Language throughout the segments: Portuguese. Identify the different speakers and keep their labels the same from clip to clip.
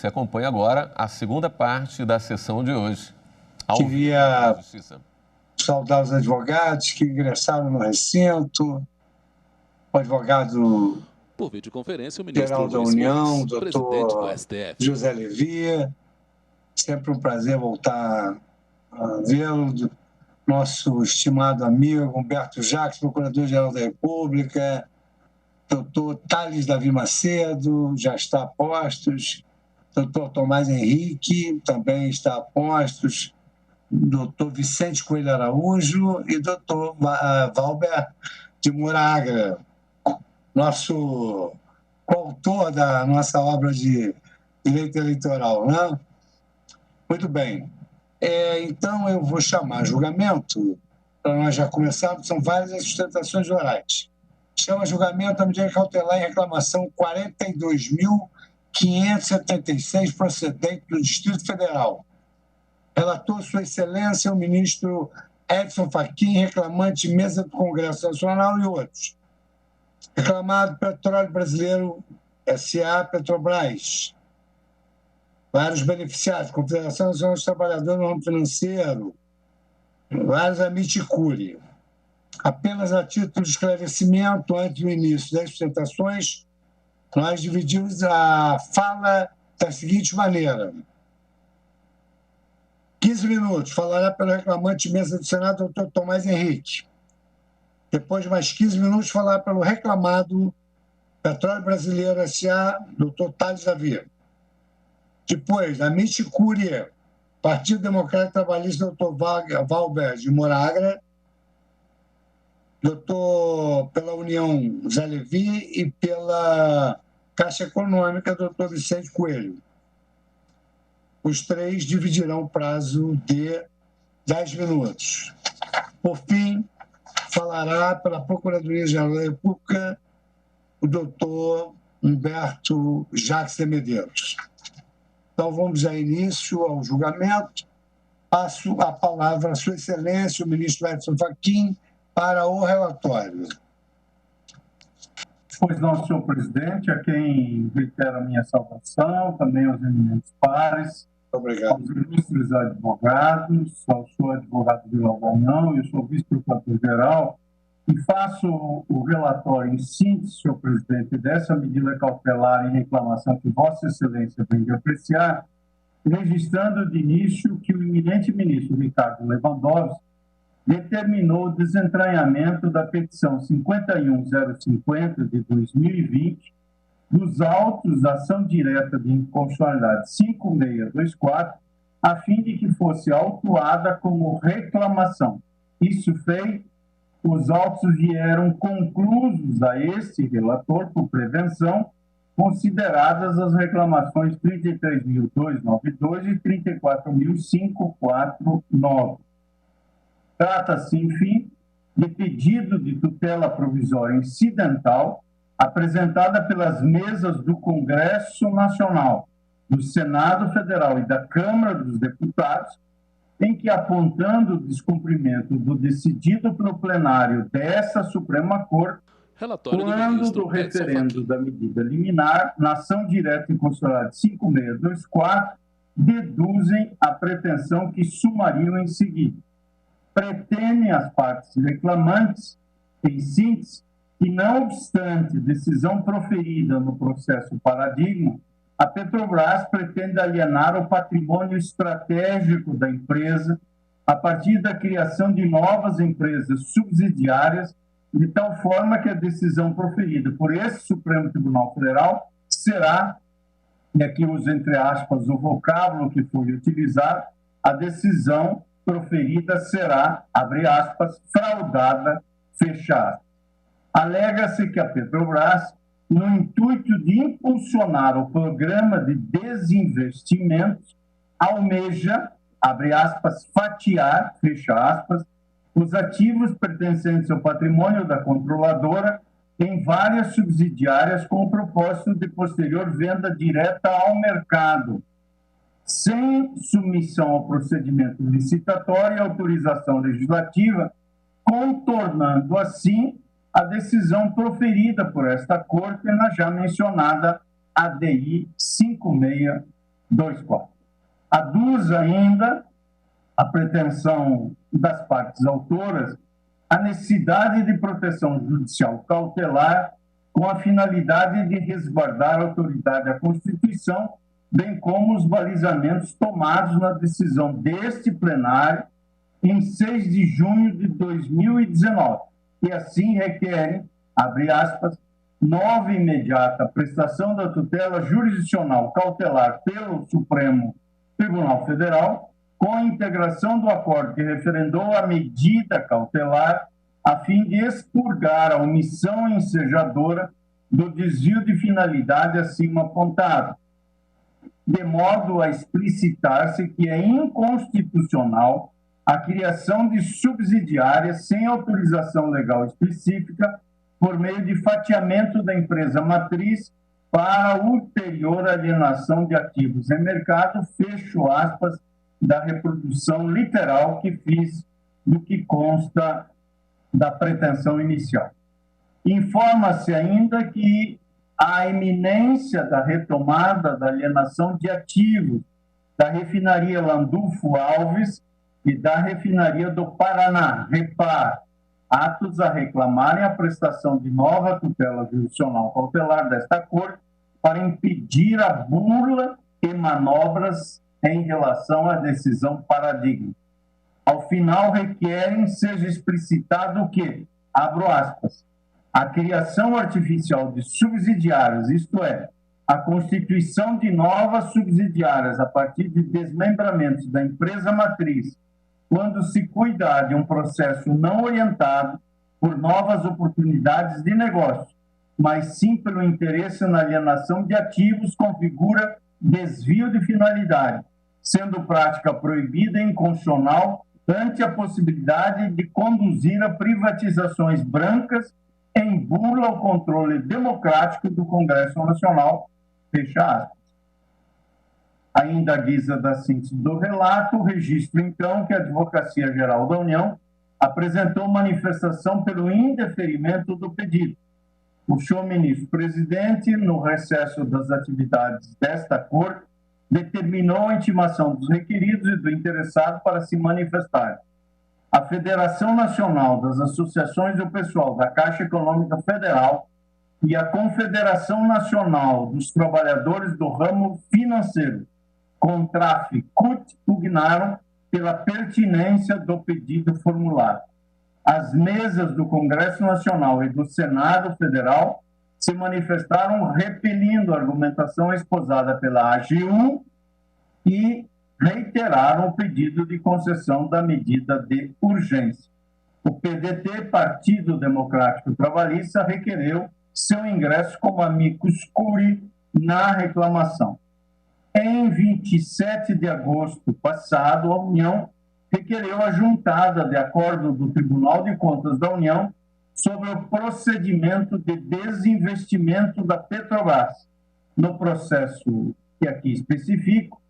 Speaker 1: Você acompanha agora a segunda parte da sessão de hoje.
Speaker 2: Queria saudar os advogados que ingressaram no recinto, o advogado
Speaker 3: por videoconferência, o ministro
Speaker 2: geral da
Speaker 3: Luiz
Speaker 2: União,
Speaker 3: Fux, presidente do
Speaker 2: doutor
Speaker 3: STF.
Speaker 2: José Levi. Sempre um prazer voltar a vê-lo. Nosso estimado amigo Humberto Jacques, procurador-geral da República. Doutor Thales Davi Macedo, já está a postos. Doutor Tomás Henrique, também está a postos. Doutor Vicente Coelho Araújo e doutor Valber de Moragra, nosso coautor da nossa obra de direito eleitoral, né? Muito bem. Então, eu vou chamar julgamento, para nós já começarmos, são várias as sustentações orais. Chama julgamento a medida cautelar em reclamação 42.576, procedente do Distrito Federal. Relator Sua Excelência, o ministro Edson Fachin, reclamante mesa do Congresso Nacional e outros. Reclamado Petróleo Brasileiro S.A. Petrobras. Vários beneficiários, Confederação Nacional dos Trabalhadores no ramo financeiro, vários Amiticuri. Apenas a título de esclarecimento, antes do início das sustentações, nós dividimos a fala da seguinte maneira. 15 minutos, falará pelo reclamante de mesa do Senado, doutor Tomás Henrique. Depois, mais 15 minutos, falará pelo reclamado Petróleo Brasileiro S.A., doutor Thales Davi. Depois, a Miticúria, Partido Democrático Trabalhista, doutor Valber de Moragra, doutor pela União Zé Levi e pela Caixa Econômica, doutor Vicente Coelho. Os três dividirão o prazo de 10 minutos. Por fim, falará pela Procuradoria-Geral da República o doutor Humberto Jacques de Medeiros. Então, vamos dar início ao julgamento. Passo a palavra à Sua Excelência, o ministro Edson Fachin, para o relatório.
Speaker 4: Pois não, senhor presidente, a quem reitero a minha saudação, também aos eminentes pares,
Speaker 2: obrigado.
Speaker 4: Aos ilustres advogados, ao senhor advogado-geral da União e ao senhor vice-procurador-geral, e faço o relatório em síntese, senhor presidente, dessa medida cautelar em reclamação que Vossa Excelência vem de apreciar, registrando de início que o eminente ministro Ricardo Lewandowski determinou o desentranhamento da petição 51050 de 2020 dos autos da ação direta de inconstitucionalidade 5624, a fim de que fosse autuada como reclamação. Isso feito, os autos vieram conclusos a este relator por prevenção, consideradas as reclamações 33.292 e 34.549. Trata-se, enfim, de pedido de tutela provisória incidental apresentada pelas mesas do Congresso Nacional, do Senado Federal e da Câmara dos Deputados, em que, apontando o descumprimento do decidido pelo plenário dessa Suprema Corte, quando do referendo da medida liminar, na ação direta inconstitucionalidade 5624, deduzem a pretensão que sumariam em seguida. Pretendem as partes reclamantes, em síntese, que, não obstante decisão proferida no processo paradigma, a Petrobras pretende alienar o patrimônio estratégico da empresa a partir da criação de novas empresas subsidiárias, de tal forma que a decisão proferida por esse Supremo Tribunal Federal será, e aqui uso entre aspas o vocábulo que foi utilizado, a decisão proferida será, abre aspas, fraudada, fechada. Alega-se que a Petrobras, no intuito de impulsionar o programa de desinvestimentos, almeja, abre aspas, fatiar, fecha aspas, os ativos pertencentes ao patrimônio da controladora em várias subsidiárias com o propósito de posterior venda direta ao mercado, sem submissão ao procedimento licitatório e autorização legislativa, contornando assim a decisão proferida por esta Corte na já mencionada ADI 2/4. Aduz ainda a pretensão das partes autoras a necessidade de proteção judicial cautelar com a finalidade de resguardar a autoridade da Constituição, bem como os balizamentos tomados na decisão deste plenário em 6 de junho de 2019, e assim requerem, abre aspas, nova e imediata prestação da tutela jurisdicional cautelar pelo Supremo Tribunal Federal, com a integração do acordo que referendou a medida cautelar, a fim de expurgar a omissão ensejadora do desvio de finalidade acima apontado, de modo a explicitar-se que é inconstitucional a criação de subsidiárias sem autorização legal específica por meio de fatiamento da empresa matriz para ulterior alienação de ativos em mercado, fecho aspas, da reprodução literal que fiz do que consta da pretensão inicial. Informa-se ainda que a iminência da retomada da alienação de ativos da refinaria Landulfo Alves e da refinaria do Paraná, Repar, atos a reclamarem a prestação de nova tutela jurisdicional cautelar desta Corte para impedir a burla e manobras em relação à decisão paradigma. Ao final, requerem seja explicitado o que, abro aspas, a criação artificial de subsidiárias, isto é, a constituição de novas subsidiárias a partir de desmembramentos da empresa matriz, quando se cuidar de um processo não orientado por novas oportunidades de negócio, mas sim pelo interesse na alienação de ativos, configura desvio de finalidade, sendo prática proibida e inconstitucional ante a possibilidade de conduzir a privatizações brancas em burla ao controle democrático do Congresso Nacional, fecha aspas. Ainda à guisa da síntese do relato, registro então que a Advocacia Geral da União apresentou manifestação pelo indeferimento do pedido. O senhor ministro-presidente, no recesso das atividades desta Corte, determinou a intimação dos requeridos e do interessado para se manifestar. A Federação Nacional das Associações do Pessoal da Caixa Econômica Federal e a Confederação Nacional dos Trabalhadores do Ramo Financeiro, CONTRAF, CUT, pugnaram pela pertinência do pedido formulado. As mesas do Congresso Nacional e do Senado Federal se manifestaram repelindo a argumentação esposada pela AGU e reiteraram o pedido de concessão da medida de urgência. O PDT, Partido Democrático Trabalhista, requereu seu ingresso como amicus curiae na reclamação. Em 27 de agosto passado, a União requereu a juntada de acordo do Tribunal de Contas da União sobre o procedimento de desinvestimento da Petrobras, no processo que aqui especifico,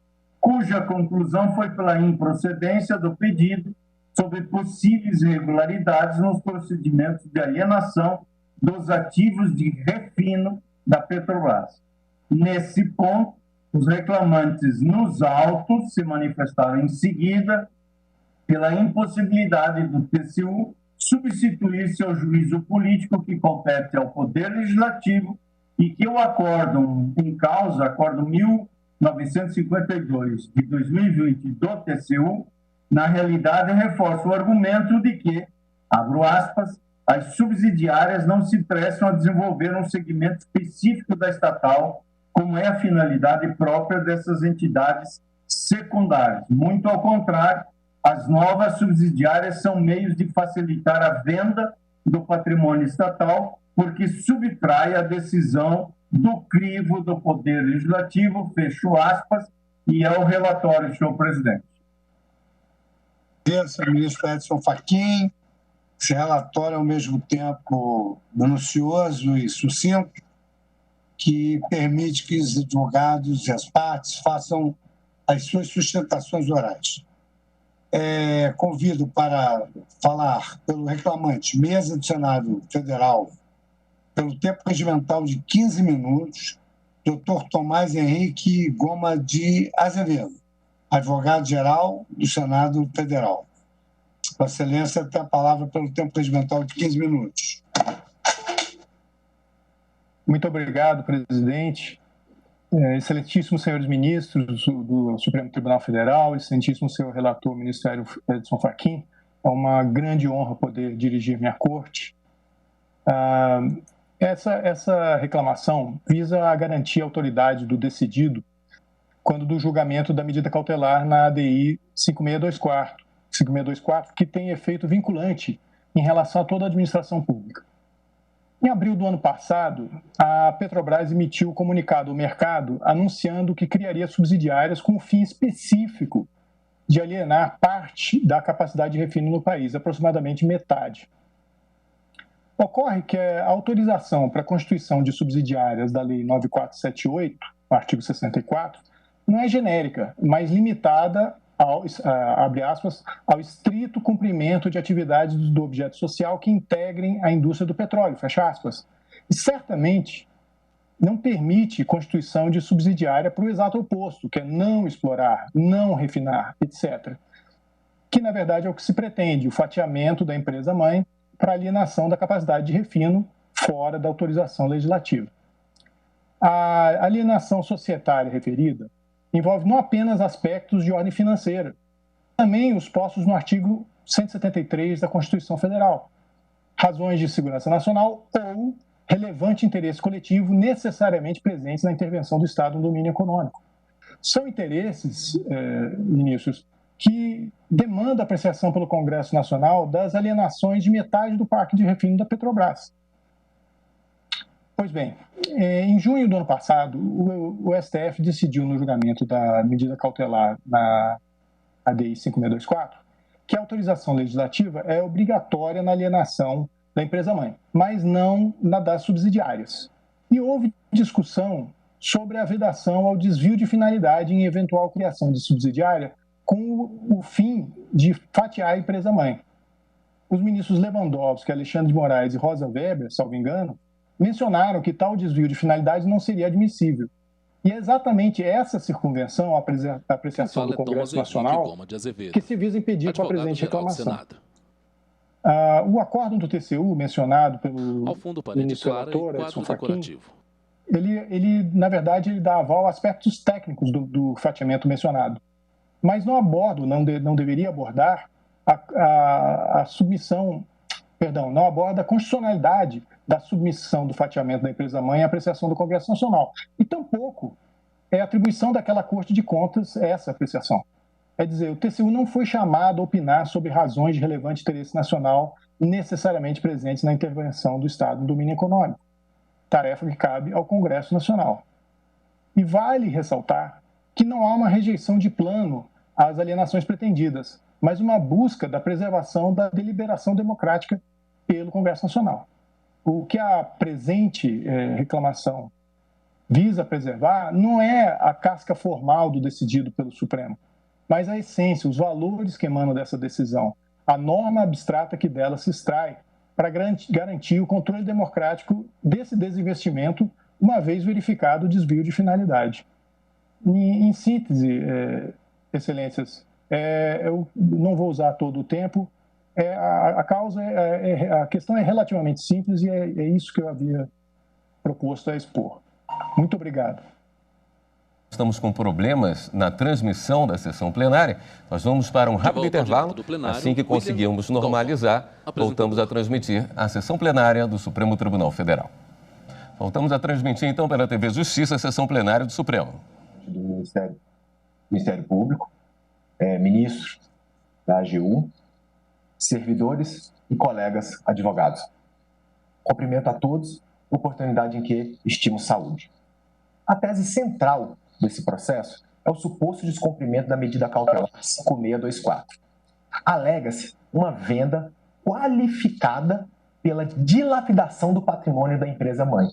Speaker 4: cuja conclusão foi pela improcedência do pedido sobre possíveis irregularidades nos procedimentos de alienação dos ativos de refino da Petrobras. Nesse ponto, os reclamantes nos autos se manifestaram em seguida pela impossibilidade do TCU substituir-se ao juízo político que compete ao Poder Legislativo e que o acórdão em causa, acórdão 1952 de 2020 do TCU, na realidade reforça o argumento de que, abro aspas, as subsidiárias não se prestam a desenvolver um segmento específico da estatal, como é a finalidade própria dessas entidades secundárias. Muito ao contrário, as novas subsidiárias são meios de facilitar a venda do patrimônio estatal, porque subtrai a decisão do crivo do Poder Legislativo, fecho aspas, e é o relatório, senhor presidente.
Speaker 2: Senhor ministro Edson Fachin, esse relatório é ao mesmo tempo minucioso e sucinto, que permite que os advogados e as partes façam as suas sustentações orais. Convido para falar pelo reclamante, mesa do Senado Federal, pelo tempo regimental de 15 minutos, Dr. Tomás Henrique Goma de Azevedo, advogado-geral do Senado Federal. Vossa Excelência tem a palavra pelo tempo regimental de 15 minutos.
Speaker 3: Muito obrigado, presidente. Excelentíssimos senhores ministros do Supremo Tribunal Federal, excelentíssimo senhor relator, ministro Edson Fachin, é uma grande honra poder dirigir minha corte. Essa reclamação visa a garantir a autoridade do decidido quando do julgamento da medida cautelar na ADI 5624, que tem efeito vinculante em relação a toda a administração pública. Em abril do ano passado, a Petrobras emitiu um comunicado ao mercado anunciando que criaria subsidiárias com o fim específico de alienar parte da capacidade de refino no país, aproximadamente metade. Ocorre que a autorização para a constituição de subsidiárias da Lei 9478, artigo 64, não é genérica, mas limitada ao, abre aspas, ao estrito cumprimento de atividades do objeto social que integrem a indústria do petróleo, fecha aspas. E certamente não permite constituição de subsidiária para o exato oposto, que é não explorar, não refinar, etc. Que, na verdade, é o que se pretende, o fatiamento da empresa-mãe para alienação da capacidade de refino fora da autorização legislativa. A alienação societária referida envolve não apenas aspectos de ordem financeira, também os postos no artigo 173 da Constituição Federal, razões de segurança nacional ou relevante interesse coletivo necessariamente presentes na intervenção do Estado no domínio econômico. São interesses, ministros, que demandam apreciação pelo Congresso Nacional das alienações de metade do parque de refino da Petrobras. Pois bem, em junho do ano passado, o STF decidiu no julgamento da medida cautelar na ADI 5624 que a autorização legislativa é obrigatória na alienação da empresa-mãe, mas não na das subsidiárias. E houve discussão sobre a vedação ao desvio de finalidade em eventual criação de subsidiária com o fim de fatiar a empresa-mãe. Os ministros Lewandowski, Alexandre de Moraes e Rosa Weber, salvo engano, mencionaram que tal desvio de finalidade não seria admissível. E é exatamente essa circunvenção, a apreciação do Congresso Nacional, que se visa impedir com a presente reclamação. O acórdão do TCU, mencionado pelo ministro relator, Edson Fachin, ele, na verdade, ele dá aval a aspectos técnicos do fatiamento mencionado, mas não aborda, não deveria abordar a submissão, perdão, não aborda a constitucionalidade da submissão do fatiamento da empresa-mãe à apreciação do Congresso Nacional. E tampouco é atribuição daquela Corte de Contas essa apreciação. É dizer, o TCU não foi chamado a opinar sobre razões de relevante interesse nacional necessariamente presentes na intervenção do Estado no domínio econômico, tarefa que cabe ao Congresso Nacional. E vale ressaltar que não há uma rejeição de plano às alienações pretendidas, mas uma busca da preservação da deliberação democrática pelo Congresso Nacional. O que a presente reclamação visa preservar não é a casca formal do decidido pelo Supremo, mas a essência, os valores que emanam dessa decisão, a norma abstrata que dela se extrai para garantir o controle democrático desse desinvestimento, uma vez verificado o desvio de finalidade. Em síntese, excelências, eu não vou usar todo o tempo, a questão é relativamente simples e é isso que eu havia proposto a expor. Muito obrigado.
Speaker 1: Estamos com problemas na transmissão da sessão plenária. Nós vamos para um rápido intervalo. Assim que conseguirmos normalizar, voltamos a transmitir a sessão plenária do Supremo Tribunal Federal. Voltamos a transmitir, então, pela TV Justiça, a sessão plenária do Supremo.
Speaker 5: Do Ministério Público, ministros da AGU, servidores e colegas advogados. Cumprimento a todos, oportunidade em que estimo saúde. A tese central desse processo é o suposto descumprimento da medida cautelar 5624. Alega-se uma venda qualificada pela dilapidação do patrimônio da empresa-mãe.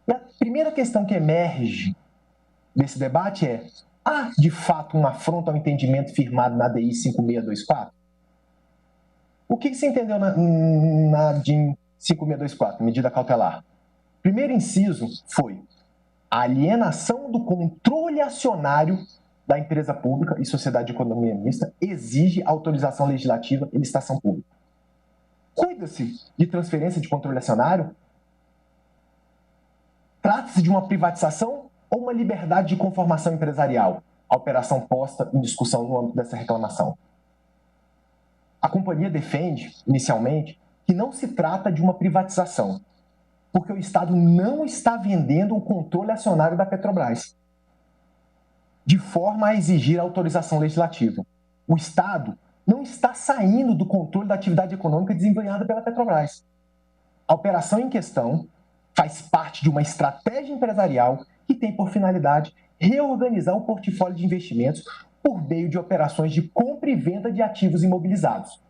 Speaker 5: E a primeira questão que emerge desse debate é: há, de fato, uma afronta ao entendimento firmado na ADI 5624? O que se entendeu na DIN 5624, medida cautelar? Primeiro inciso foi: a alienação do controle acionário da empresa pública e sociedade de economia mista exige autorização legislativa e licitação pública. Cuida-se de transferência de controle acionário? Trata-se de uma privatização ou uma liberdade de conformação empresarial? A operação posta em discussão no âmbito dessa reclamação. A companhia defende, inicialmente, que não se trata de uma privatização, porque o Estado não está vendendo o controle acionário da Petrobras, de forma a exigir a autorização legislativa. O Estado não está saindo do controle da atividade econômica desempenhada pela Petrobras. A operação em questão faz parte de uma estratégia empresarial que tem por finalidade reorganizar o portfólio de investimentos por meio de operações de compra e venda de ativos imobilizados.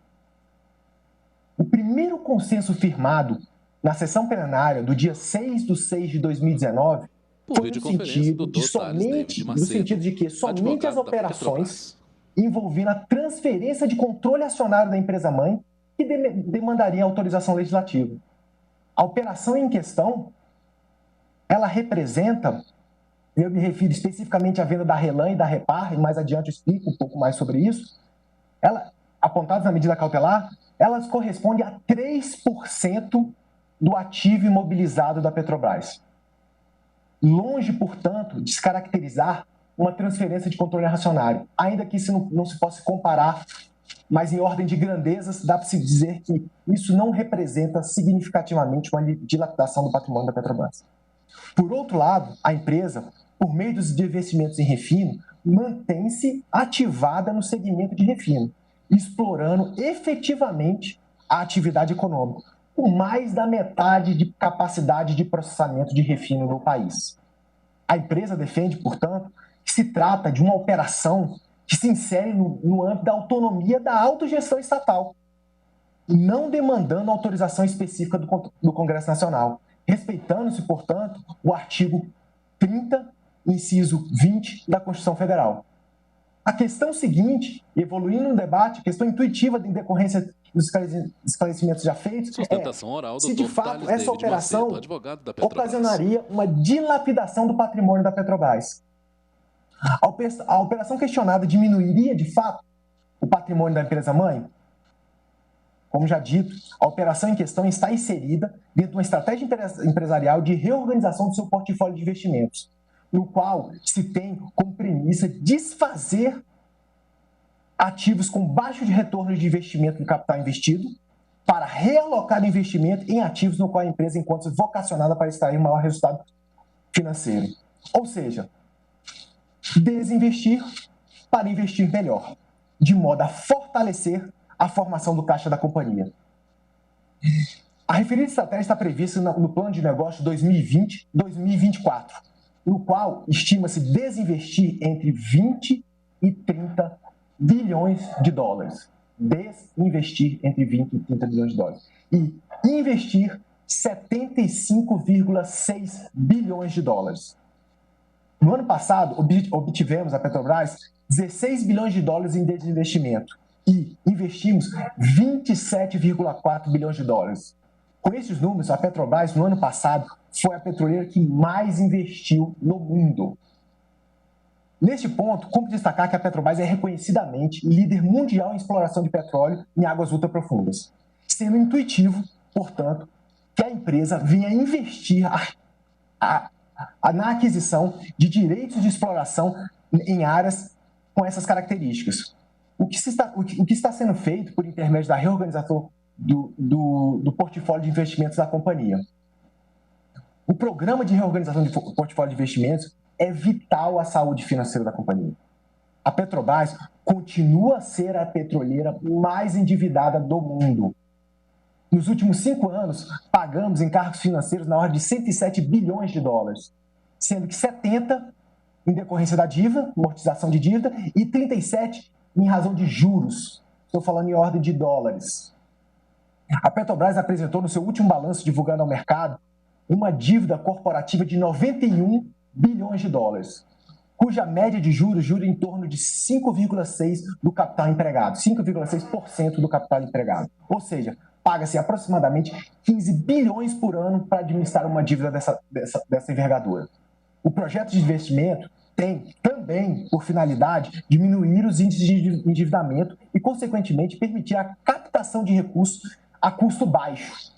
Speaker 5: O primeiro consenso firmado na sessão plenária do dia 6/6/2019 foi no sentido de que somente as operações envolvendo a transferência de controle acionário da empresa-mãe que demandariam autorização legislativa. A operação em questão, ela representa, eu me refiro especificamente à venda da Relan e da Repar, e mais adiante eu explico um pouco mais sobre isso, apontadas na medida cautelar, elas correspondem a 3% do ativo imobilizado da Petrobras. Longe, portanto, de se caracterizar uma transferência de controle acionário, ainda que isso não se possa comparar, mas em ordem de grandezas, dá para se dizer que isso não representa significativamente uma dilapidação do patrimônio da Petrobras. Por outro lado, a empresa, por meio dos investimentos em refino, mantém-se ativada no segmento de refino, explorando efetivamente a atividade econômica, com mais da metade de capacidade de processamento de refino no país. A empresa defende, portanto, que se trata de uma operação que se insere no âmbito da autonomia da autogestão estatal, não demandando autorização específica do Congresso Nacional, respeitando-se, portanto, o artigo 30, inciso 20 da Constituição Federal. A questão seguinte, evoluindo no debate, a questão intuitiva de decorrência dos esclarecimentos já feitos, se de fato essa operação ocasionaria uma dilapidação do patrimônio da Petrobras. A operação questionada diminuiria, de fato, o patrimônio da empresa-mãe? Como já dito, a operação em questão está inserida dentro de uma estratégia empresarial de reorganização do seu portfólio de investimentos, no qual se tem como premissa desfazer ativos com baixo de retorno de investimento do capital investido para realocar o investimento em ativos no qual a empresa encontra-se vocacionada para extrair maior resultado financeiro. Ou seja, desinvestir para investir melhor, de modo a fortalecer a formação do caixa da companhia. A referida estratégia está prevista no plano de negócio 2020-2024, no qual estima-se desinvestir entre 20 e 30 bilhões de dólares. Desinvestir entre 20 e 30 bilhões de dólares. E investir 75,6 bilhões de dólares. No ano passado, obtivemos a Petrobras 16 bilhões de dólares em desinvestimento e investimos 27,4 bilhões de dólares. Com esses números, a Petrobras, no ano passado, foi a petroleira que mais investiu no mundo. Neste ponto, cumpre destacar que a Petrobras é reconhecidamente líder mundial em exploração de petróleo em águas ultraprofundas, sendo intuitivo, portanto, que a empresa venha investir na aquisição de direitos de exploração em áreas com essas características. O que está sendo feito por intermédio da reorganização do portfólio de investimentos da companhia? O programa de reorganização de portfólio de investimentos é vital à saúde financeira da companhia. A Petrobras continua a ser a petroleira mais endividada do mundo. Nos últimos 5 anos, pagamos encargos financeiros na ordem de 107 bilhões de dólares, sendo que 70 em decorrência da dívida, amortização de dívida, e 37 em razão de juros. Estou falando em ordem de dólares. A Petrobras apresentou no seu último balanço divulgado ao mercado uma dívida corporativa de 91 bilhões de dólares, cuja média de juros gira em torno de 5,6% do capital empregado, 5,6% do capital empregado. Ou seja, paga-se aproximadamente 15 bilhões por ano para administrar uma dívida dessa envergadura. O projeto de investimento tem também por finalidade diminuir os índices de endividamento e, consequentemente, permitir a captação de recursos a custo baixo,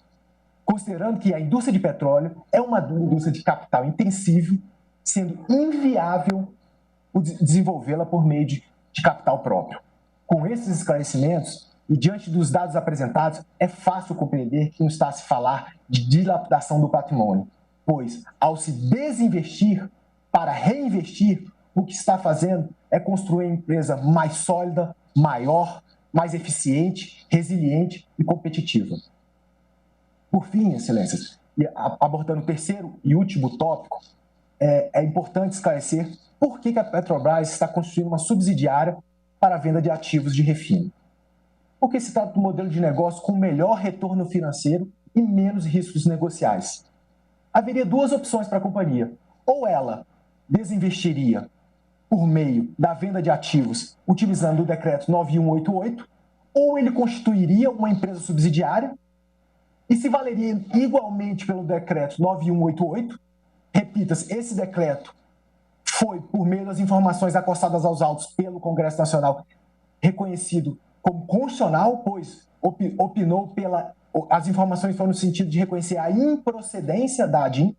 Speaker 5: considerando que a indústria de petróleo é uma indústria de capital intensivo, sendo inviável desenvolvê-la por meio de capital próprio. Com esses esclarecimentos e diante dos dados apresentados, é fácil compreender que não está a se falar de dilapidação do patrimônio, pois, ao se desinvestir para reinvestir, o que está fazendo é construir uma empresa mais sólida, maior, mais eficiente, resiliente e competitiva. Por fim, excelências, e abordando o terceiro e último tópico, é importante esclarecer por que a Petrobras está construindo uma subsidiária para a venda de ativos de refino. Porque se trata de um modelo de negócio com melhor retorno financeiro e menos riscos negociais. Haveria duas opções para a companhia. Ou ela desinvestiria por meio da venda de ativos utilizando o decreto 9188, ou ele constituiria uma empresa subsidiária e se valeria igualmente pelo decreto 9188. Repita-se, esse decreto foi, por meio das informações acossadas aos autos pelo Congresso Nacional, reconhecido como constitucional, pois opinou as informações foram no sentido de reconhecer a improcedência da ADIM.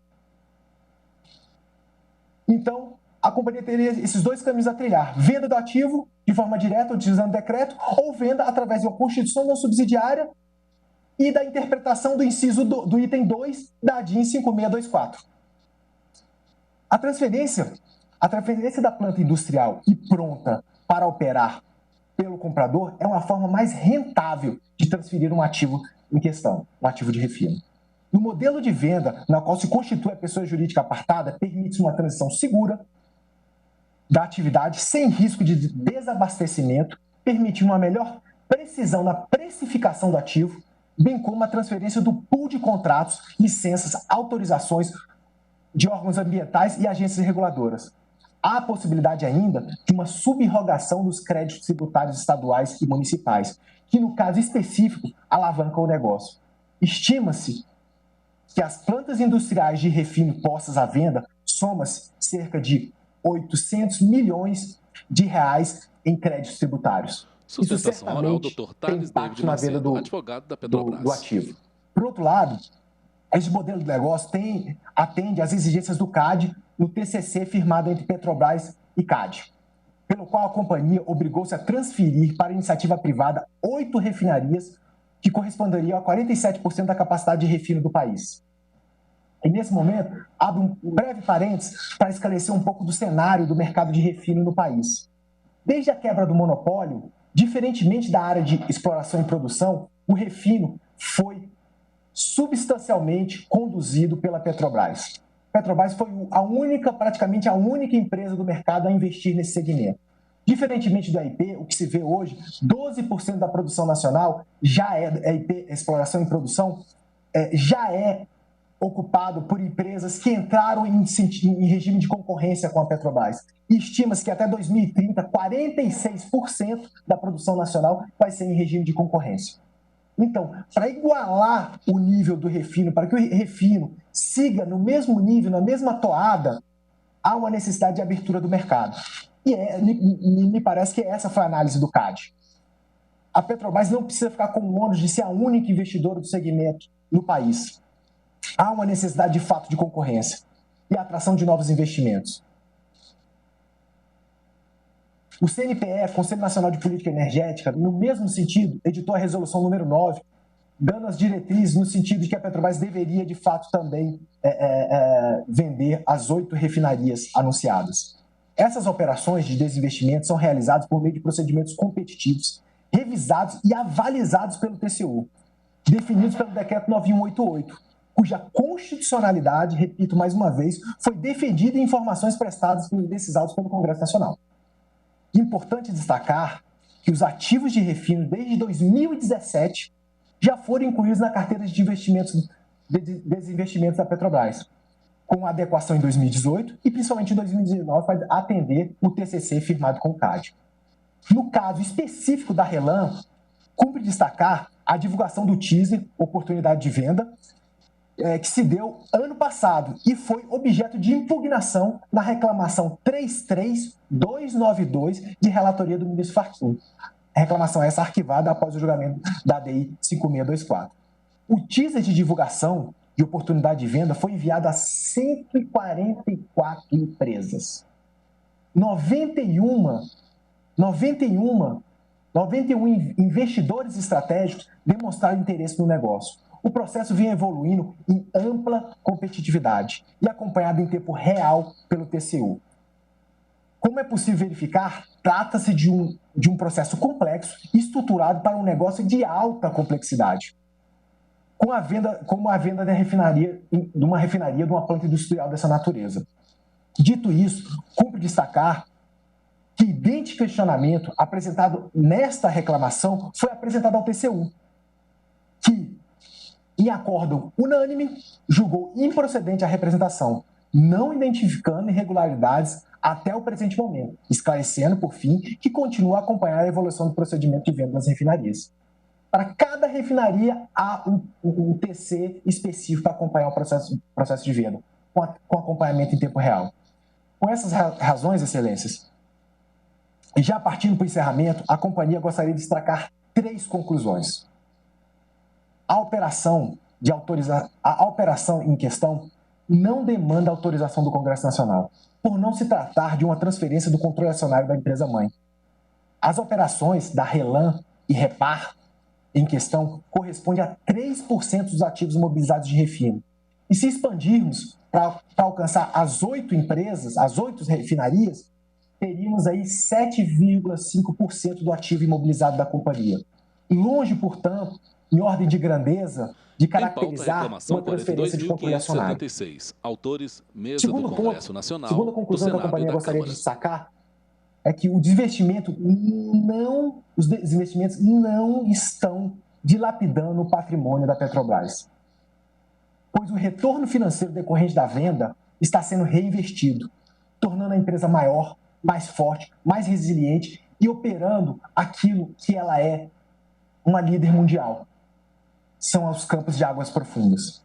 Speaker 5: Então, a companhia teria esses dois caminhos a trilhar: venda do ativo de forma direta, utilizando o decreto, ou venda através de uma constituição não subsidiária e da interpretação do inciso do item 2 da ADIM 5624. A transferência da planta industrial e pronta para operar pelo comprador é uma forma mais rentável de transferir um ativo em questão, um ativo de refino. No modelo de venda, na qual se constitui a pessoa jurídica apartada, permite uma transição segura da atividade, sem risco de desabastecimento, permitindo uma melhor precisão na precificação do ativo, bem como a transferência do pool de contratos, licenças, autorizações de órgãos ambientais e agências reguladoras. Há a possibilidade ainda de uma subrrogação dos créditos tributários estaduais e municipais, que no caso específico alavanca o negócio. Estima-se que as plantas industriais de refino postas à venda soma-se cerca de 800 milhões de reais em créditos tributários. Isso certamente tem impacto na venda do ativo. Por outro lado, esse modelo de negócio atende às exigências do CAD no TCC firmado entre Petrobras e CAD, pelo qual a companhia obrigou-se a transferir para a iniciativa privada 8 refinarias, que corresponderiam a 47% da capacidade de refino do país. E nesse momento, abro um breve parênteses para esclarecer um pouco do cenário do mercado de refino no país. Desde a quebra do monopólio, diferentemente da área de exploração e produção, o refino foi substancialmente conduzido pela Petrobras. A Petrobras foi praticamente a única empresa do mercado a investir nesse segmento. Diferentemente do EIP, o que se vê hoje, 12% da produção nacional já é EIP, exploração e produção, já é ocupado por empresas que entraram em regime de concorrência com a Petrobras. E estima-se que até 2030, 46% da produção nacional vai ser em regime de concorrência. Então, para igualar o nível do refino, para que o refino siga no mesmo nível, na mesma toada, há uma necessidade de abertura do mercado. E me parece que essa foi a análise do CAD. A Petrobras não precisa ficar com o ônus de ser a única investidora do segmento no país. Há uma necessidade de fato de concorrência e atração de novos investimentos. O CNPE, Conselho Nacional de Política Energética, no mesmo sentido, editou a resolução número 9, dando as diretrizes no sentido de que a Petrobras deveria, de fato, também vender as 8 refinarias anunciadas. Essas operações de desinvestimento são realizadas por meio de procedimentos competitivos, revisados e avalizados pelo TCU, definidos pelo decreto 9188, cuja constitucionalidade, repito mais uma vez, foi defendida em informações prestadas nesses autos pelo Congresso Nacional. Importante destacar que os ativos de refino desde 2017 já foram incluídos na carteira de desinvestimentos da Petrobras, com adequação em 2018 e principalmente em 2019 para atender o TCC firmado com o CAD. No caso específico da RLAM, cumpre destacar a divulgação do teaser, oportunidade de venda,
Speaker 6: que se deu ano passado e foi objeto de impugnação na reclamação 33292 de relatoria do ministro Fachin. A reclamação essa arquivada após o julgamento da DI 5624. O teaser de divulgação de oportunidade de venda foi enviado a 144 empresas. 91 investidores estratégicos demonstraram interesse no negócio. O processo vinha evoluindo em ampla competitividade e acompanhado em tempo real pelo TCU. Como é possível verificar, trata-se de um processo complexo e estruturado para um negócio de alta complexidade, como a venda de uma refinaria de uma planta industrial dessa natureza. Dito isso, cumpre destacar que idêntico questionamento apresentado nesta reclamação foi apresentado ao TCU, que, em acordo unânime, julgou improcedente a representação, não identificando irregularidades até o presente momento, esclarecendo, por fim, que continua a acompanhar a evolução do procedimento de venda das refinarias. Para cada refinaria, há um TC específico para acompanhar o processo de venda, com acompanhamento em tempo real. Com essas razões, excelências, e já partindo para o encerramento, a companhia gostaria de destacar 3 conclusões. A operação em questão não demanda autorização do Congresso Nacional, por não se tratar de uma transferência do controle acionário da empresa-mãe. As operações da RELAM e REPAR em questão correspondem a 3% dos ativos mobilizados de refino. E se expandirmos para alcançar as 8 empresas, as 8 refinarias, teríamos aí 7,5% do ativo imobilizado da companhia. Longe, portanto, em ordem de grandeza, de caracterizar uma transferência de controle acionário.
Speaker 7: Autores, mesa do Congresso Nacional,
Speaker 6: segunda conclusão que a companhia gostaria de destacar é que os investimentos não estão dilapidando o patrimônio da Petrobras, pois o retorno financeiro decorrente da venda está sendo reinvestido, tornando a empresa maior, mais forte, mais resiliente e operando aquilo que ela é, uma líder mundial. São os campos de águas profundas.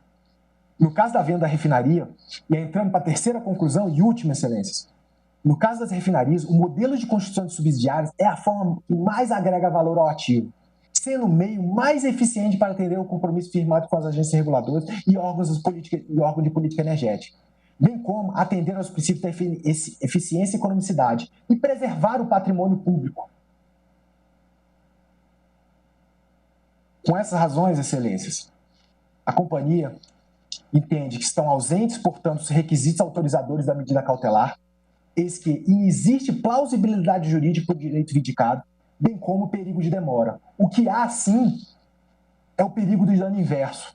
Speaker 6: No caso da venda da refinaria, e entrando para a terceira conclusão e última, excelências, no caso das refinarias, o modelo de construção de subsidiárias é a forma que mais agrega valor ao ativo, sendo o meio mais eficiente para atender o compromisso firmado com as agências reguladoras e órgãos de política energética, bem como atender aos princípios da eficiência e economicidade e preservar o patrimônio público. Com essas razões, excelências, a companhia entende que estão ausentes, portanto, os requisitos autorizadores da medida cautelar, eis que existe plausibilidade jurídica para o direito vindicado, bem como o perigo de demora. O que há, sim, é o perigo do dano inverso.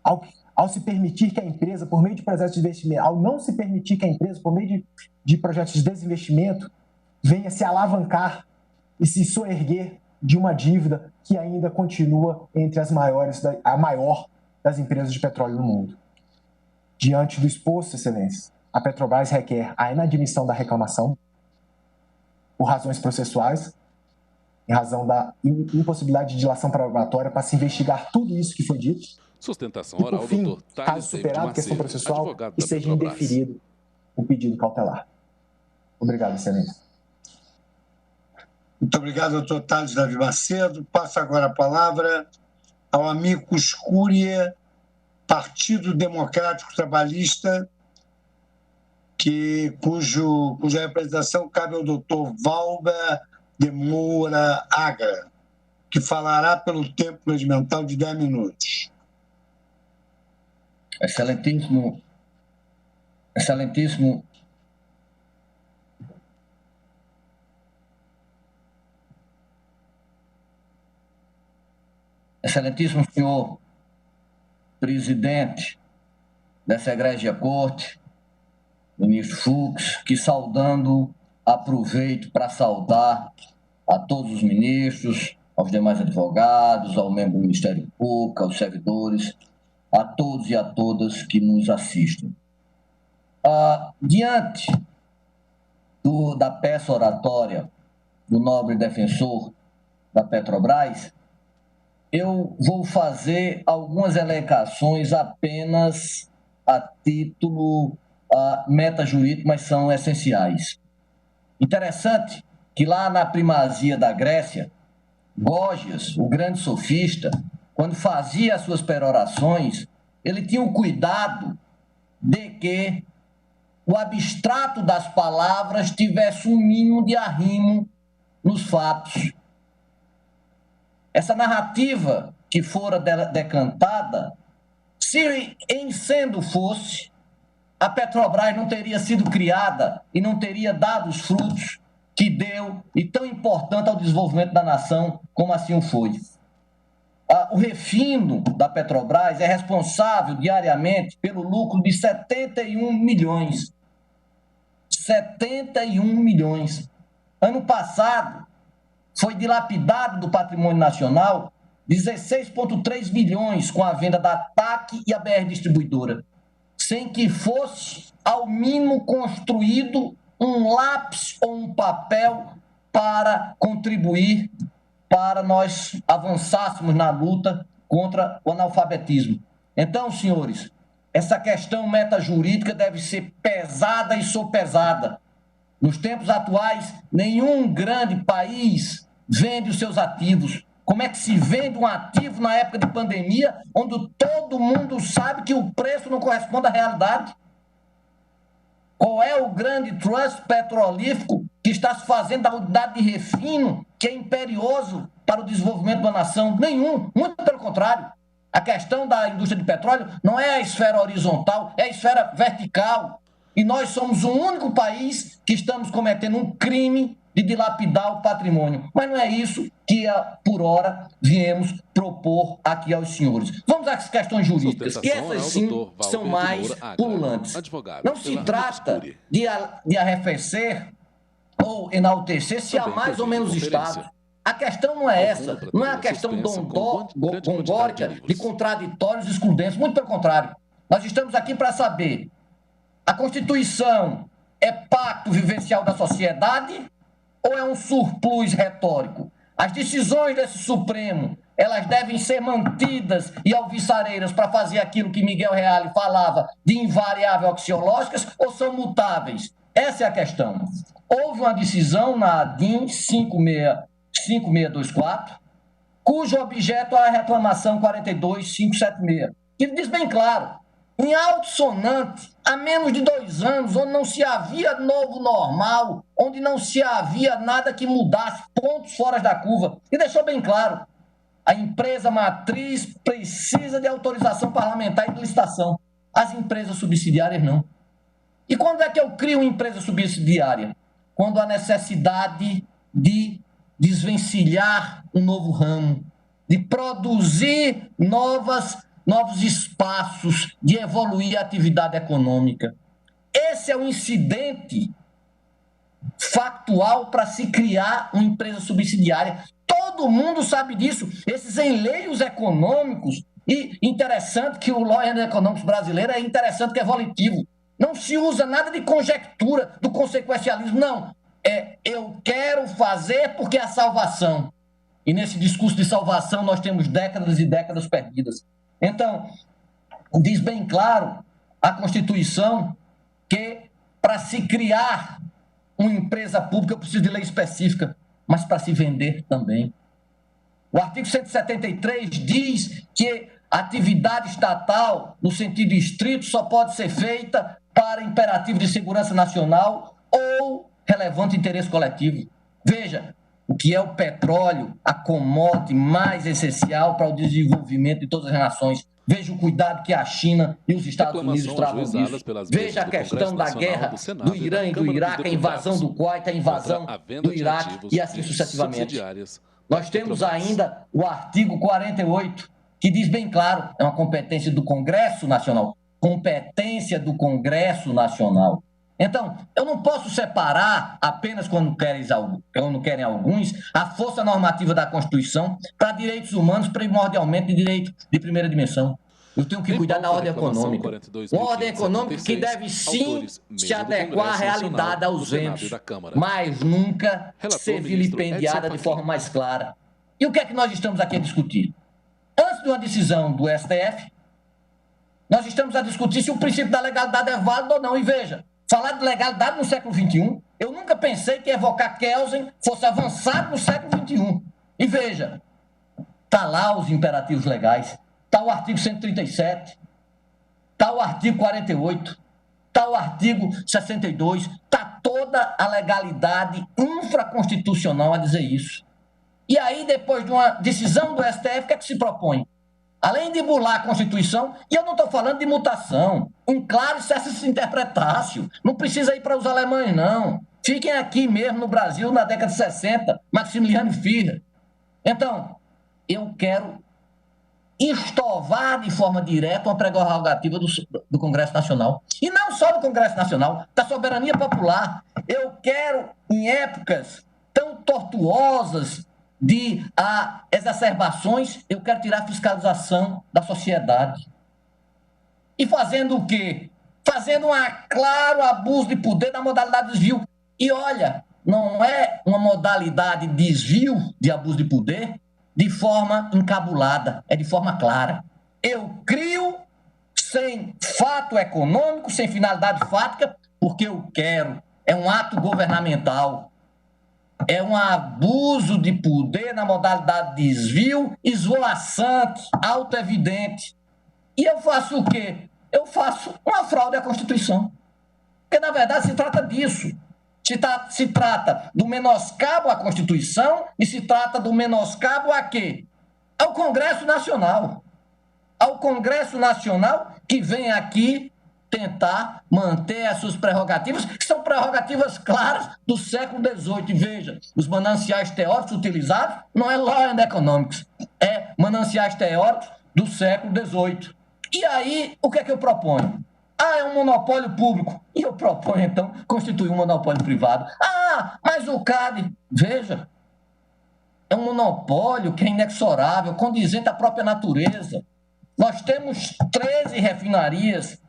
Speaker 6: Ao se permitir que a empresa, por meio de projetos de investimento, ao não se permitir que a empresa, por meio de projetos de desinvestimento, venha se alavancar e se soerguer de uma dívida que ainda continua entre a maior das empresas de petróleo no mundo. Diante do exposto, excelências, a Petrobras requer a inadmissão da reclamação por razões processuais, em razão da impossibilidade de dilação probatória para se investigar tudo isso que foi dito.
Speaker 7: Sustentação
Speaker 6: e,
Speaker 7: oral,
Speaker 6: por fim,
Speaker 7: doutor
Speaker 6: caso superado a questão processual, e seja indeferido o pedido cautelar. Obrigado, excelência.
Speaker 2: Muito obrigado, doutor Thales Davi Macedo. Passo agora a palavra ao amicus curiae, Partido Democrático Trabalhista, cuja representação cabe ao doutor Valber de Moura Agra, que falará pelo tempo regimental de 10 minutos.
Speaker 8: Excelentíssimo senhor presidente dessa egrégia corte, ministro Fux, que saudando, aproveito para saudar a todos os ministros, aos demais advogados, ao membro do Ministério Público, aos servidores, a todos e a todas que nos assistem. Diante da peça oratória do nobre defensor da Petrobras, eu vou fazer algumas elencações apenas a título metajurídico, mas são essenciais. Interessante que lá na primazia da Grécia, Gorgias, o grande sofista, quando fazia as suas perorações, ele tinha o cuidado de que o abstrato das palavras tivesse um mínimo de arrimo nos fatos. Essa narrativa que fora decantada, se em sendo fosse, a Petrobras não teria sido criada e não teria dado os frutos que deu e tão importante ao desenvolvimento da nação como assim o foi. O refino da Petrobras é responsável diariamente pelo lucro de 71 milhões. 71 milhões. Ano passado, foi dilapidado do patrimônio nacional 16,3 bilhões com a venda da TAC e a BR Distribuidora, sem que fosse, ao mínimo, construído um lápis ou um papel para contribuir para nós avançássemos na luta contra o analfabetismo. Então, senhores, essa questão metajurídica deve ser pesada e sopesada. Nos tempos atuais, nenhum grande país vende os seus ativos. Como é que se vende um ativo na época de pandemia, onde todo mundo sabe que o preço não corresponde à realidade? Qual é o grande trust petrolífero que está se fazendo da unidade de refino, que é imperioso para o desenvolvimento da nação? Nenhum, muito pelo contrário. A questão da indústria de petróleo não é a esfera horizontal, é a esfera vertical. E nós somos o único país que estamos cometendo um crime de dilapidar o patrimônio. Mas não é isso que, por hora, viemos propor aqui aos senhores. Vamos às questões jurídicas, que essas sim são mais pululantes. Não se trata de arrefecer ou enaltecer se há mais ou menos Estado. A questão não é essa, não é a questão gongórica de contraditórios e excludentes, muito pelo contrário. Nós estamos aqui para saber: a Constituição é pacto vivencial da sociedade ou é um surplus retórico? As decisões desse Supremo, elas devem ser mantidas e alvissareiras para fazer aquilo que Miguel Reale falava de invariável axiológicas ou são mutáveis? Essa é a questão. Houve uma decisão na ADIM 5624, cujo objeto é a reclamação 42576, que diz bem claro: em altissonante, há menos de 2 anos, onde não se havia novo normal, onde não se havia nada que mudasse, pontos fora da curva, e deixou bem claro: a empresa matriz precisa de autorização parlamentar e de licitação. As empresas subsidiárias não. E quando é que eu crio uma empresa subsidiária? Quando há necessidade de desvencilhar um novo ramo, de produzir novos espaços, de evoluir a atividade econômica. Esse é o incidente factual para se criar uma empresa subsidiária. Todo mundo sabe disso. Esses enleios econômicos, e interessante que o Lawyer Economics brasileiro é interessante que é volitivo. Não se usa nada de conjectura, do consequencialismo, não. Eu quero fazer porque é a salvação. E nesse discurso de salvação nós temos décadas e décadas perdidas. Então, diz bem claro a Constituição que para se criar uma empresa pública precisa de lei específica, mas para se vender também. O artigo 173 diz que a atividade estatal, no sentido estrito, só pode ser feita para imperativo de segurança nacional ou relevante interesse coletivo. Veja, o que é o petróleo, a commodity mais essencial para o desenvolvimento de todas as nações. Veja o cuidado que a China e os Estados Unidos travam disso. Veja a questão da guerra do Irã e do Iraque, a invasão do Kuwait, a invasão do Iraque e assim sucessivamente. Nós temos ainda o artigo 48, que diz bem claro, é uma competência do Congresso Nacional. Competência do Congresso Nacional. Então, eu não posso separar, apenas quando querem alguns, a força normativa da Constituição para direitos humanos, primordialmente de direito de primeira dimensão. Eu tenho que cuidar da ordem econômica. Uma ordem econômica que deve sim se adequar à realidade, aos ventos, mas nunca ser vilipendiada de forma mais clara. E o que é que nós estamos aqui a discutir? diante de uma decisão do STF, nós estamos a discutir se o princípio da legalidade é válido ou não. E veja, falar de legalidade no século XXI, eu nunca pensei que evocar Kelsen fosse avançado no século XXI. E veja, está lá os imperativos legais, está o artigo 137, está o artigo 48, está o artigo 62, está toda a legalidade infraconstitucional a dizer isso. E aí, depois de uma decisão do STF, o que é que se propõe? Além de bular a Constituição, e eu não estou falando de mutação, um claro cesse interpretácio, não precisa ir para os alemães, não. Fiquem aqui mesmo no Brasil, na década de 60, Maximiliano Firra. Então, eu quero estovar de forma direta uma prerrogativa do Congresso Nacional. E não só do Congresso Nacional, da soberania popular. Eu quero, em épocas tão tortuosas de exacerbações, eu quero tirar a fiscalização da sociedade. E fazendo o quê? Fazendo um claro abuso de poder na modalidade de desvio. E olha, não é uma modalidade de desvio de abuso de poder de forma encabulada, é de forma clara. Eu crio sem fato econômico, sem finalidade fática, porque eu quero. É um ato governamental. É um abuso de poder na modalidade de desvio, esvoaçante, autoevidente. E eu faço o quê? Eu faço uma fraude à Constituição. Porque, na verdade, se trata disso. Se trata do menoscabo à Constituição e se trata do menoscabo a quê? Ao Congresso Nacional. Ao Congresso Nacional que vem aqui tentar manter as suas prerrogativas, que são prerrogativas claras do século XVIII. E veja, os mananciais teóricos utilizados não é Law and Economics, é mananciais teóricos do século XVIII. E aí, o que é que eu proponho? É um monopólio público. E eu proponho, então, constituir um monopólio privado. Mas o CAD, veja, é um monopólio que é inexorável, condizente à própria natureza. Nós temos 13 refinarias.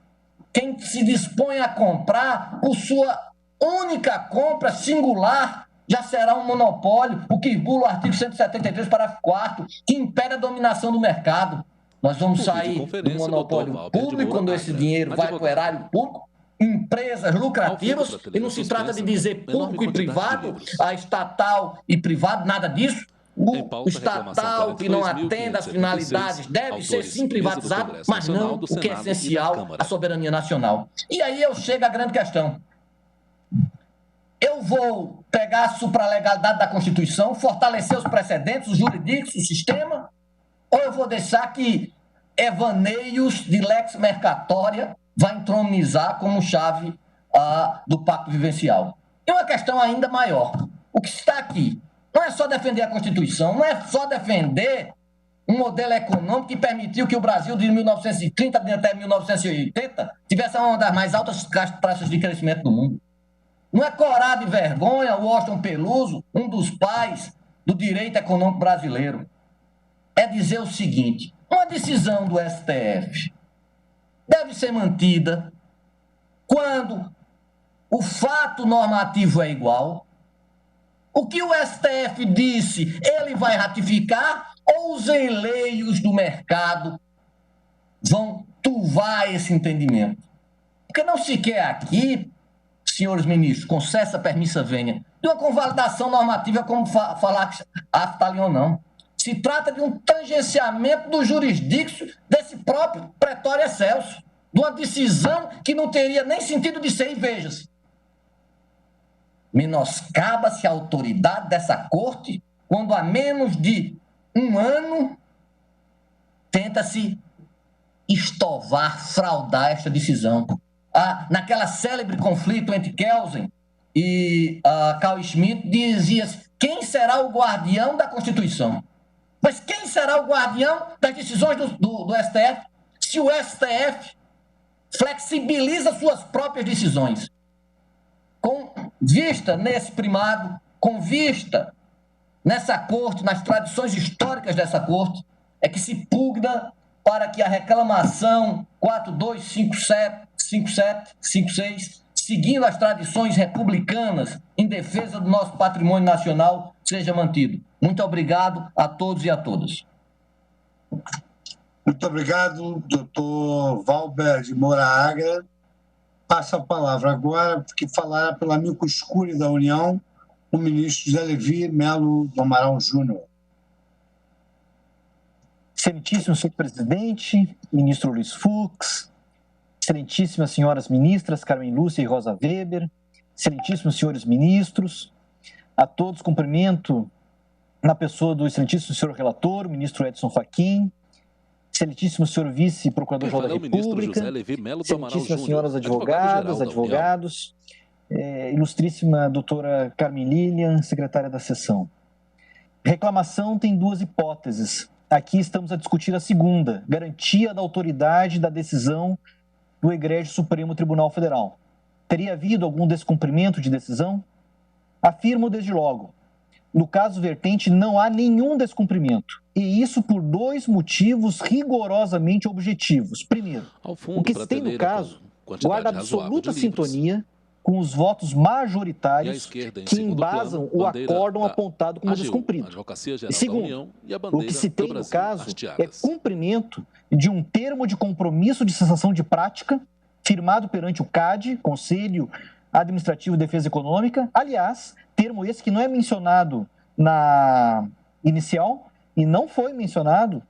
Speaker 8: Quem se dispõe a comprar, por sua única compra singular, já será um monopólio, o que bula o artigo 173, parágrafo 4º, que impede a dominação do mercado. Nós vamos sair do monopólio público, quando esse dinheiro vai para o erário público, empresas lucrativas, e não se trata de dizer público e privado, a estatal e privado, nada disso. O estatal que não atenda às finalidades deve ser sim privatizado, mas não o que é essencial, a soberania nacional. E aí eu chego à grande questão. Eu vou pegar a supralegalidade da Constituição, fortalecer os precedentes, os jurídicos, o sistema, ou eu vou deixar que evaneios de lex mercatória vai entronizar como chave do pacto vivencial? E uma questão ainda maior. O que está aqui não é só defender a Constituição, não é só defender um modelo econômico que permitiu que o Brasil, de 1930 até 1980, tivesse uma das mais altas taxas de crescimento do mundo. Não é corar de vergonha o Washington Peluso, um dos pais do direito econômico brasileiro. É dizer o seguinte: uma decisão do STF deve ser mantida quando o fato normativo é igual. O que o STF disse, ele vai ratificar, ou os enleios do mercado vão turvar esse entendimento? Porque não se quer aqui, senhores ministros, com cessa permissa vênia, de uma convalidação normativa como falar Aftalion, não. Se trata de um tangenciamento do jurisdicção desse próprio Pretório Excelso, de uma decisão que não teria nem sentido de ser, e veja-se. Menoscaba-se a autoridade dessa corte quando há menos de um ano tenta-se estovar, fraudar esta decisão. Naquela célebre conflito entre Kelsen e Carl Schmitt, dizia-se: quem será o guardião da Constituição? Mas quem será o guardião das decisões do STF se o STF flexibiliza suas próprias decisões? Com vista nesse primado, com vista nessa corte, nas tradições históricas dessa corte, é que se pugna para que a reclamação 425756, seguindo as tradições republicanas em defesa do nosso patrimônio nacional, seja mantido. Muito obrigado a todos e a todas.
Speaker 2: Muito obrigado, doutor Valber de Moura Agra. Passo a palavra agora, que falará pela amigo escuro da União, o ministro José Levi Melo do Amaral Júnior.
Speaker 9: Excelentíssimo senhor presidente, ministro Luiz Fux, excelentíssimas senhoras ministras Carmen Lúcia e Rosa Weber, excelentíssimos senhores ministros, a todos cumprimento na pessoa do excelentíssimo senhor relator, ministro Edson Fachin, excelentíssimo senhor vice-procurador-geral da República, excelentíssimas senhoras advogadas, advogados, ilustríssima doutora Carmen Lilian, secretária da sessão. Reclamação tem duas hipóteses. Aqui estamos a discutir a segunda, garantia da autoridade da decisão do Egrégio Supremo Tribunal Federal. Teria havido algum descumprimento de decisão? Afirmo desde logo. No caso vertente, não há nenhum descumprimento. E isso por dois motivos rigorosamente objetivos. Primeiro, o que se tem no caso guarda absoluta sintonia com os votos majoritários que embasam o acórdão apontado como descumprido. E segundo, o que se tem no caso é cumprimento de um termo de compromisso de cessação de prática firmado perante o CAD, Conselho Administrativo de Defesa Econômica. Aliás, termo esse que não é mencionado na inicial e não foi mencionado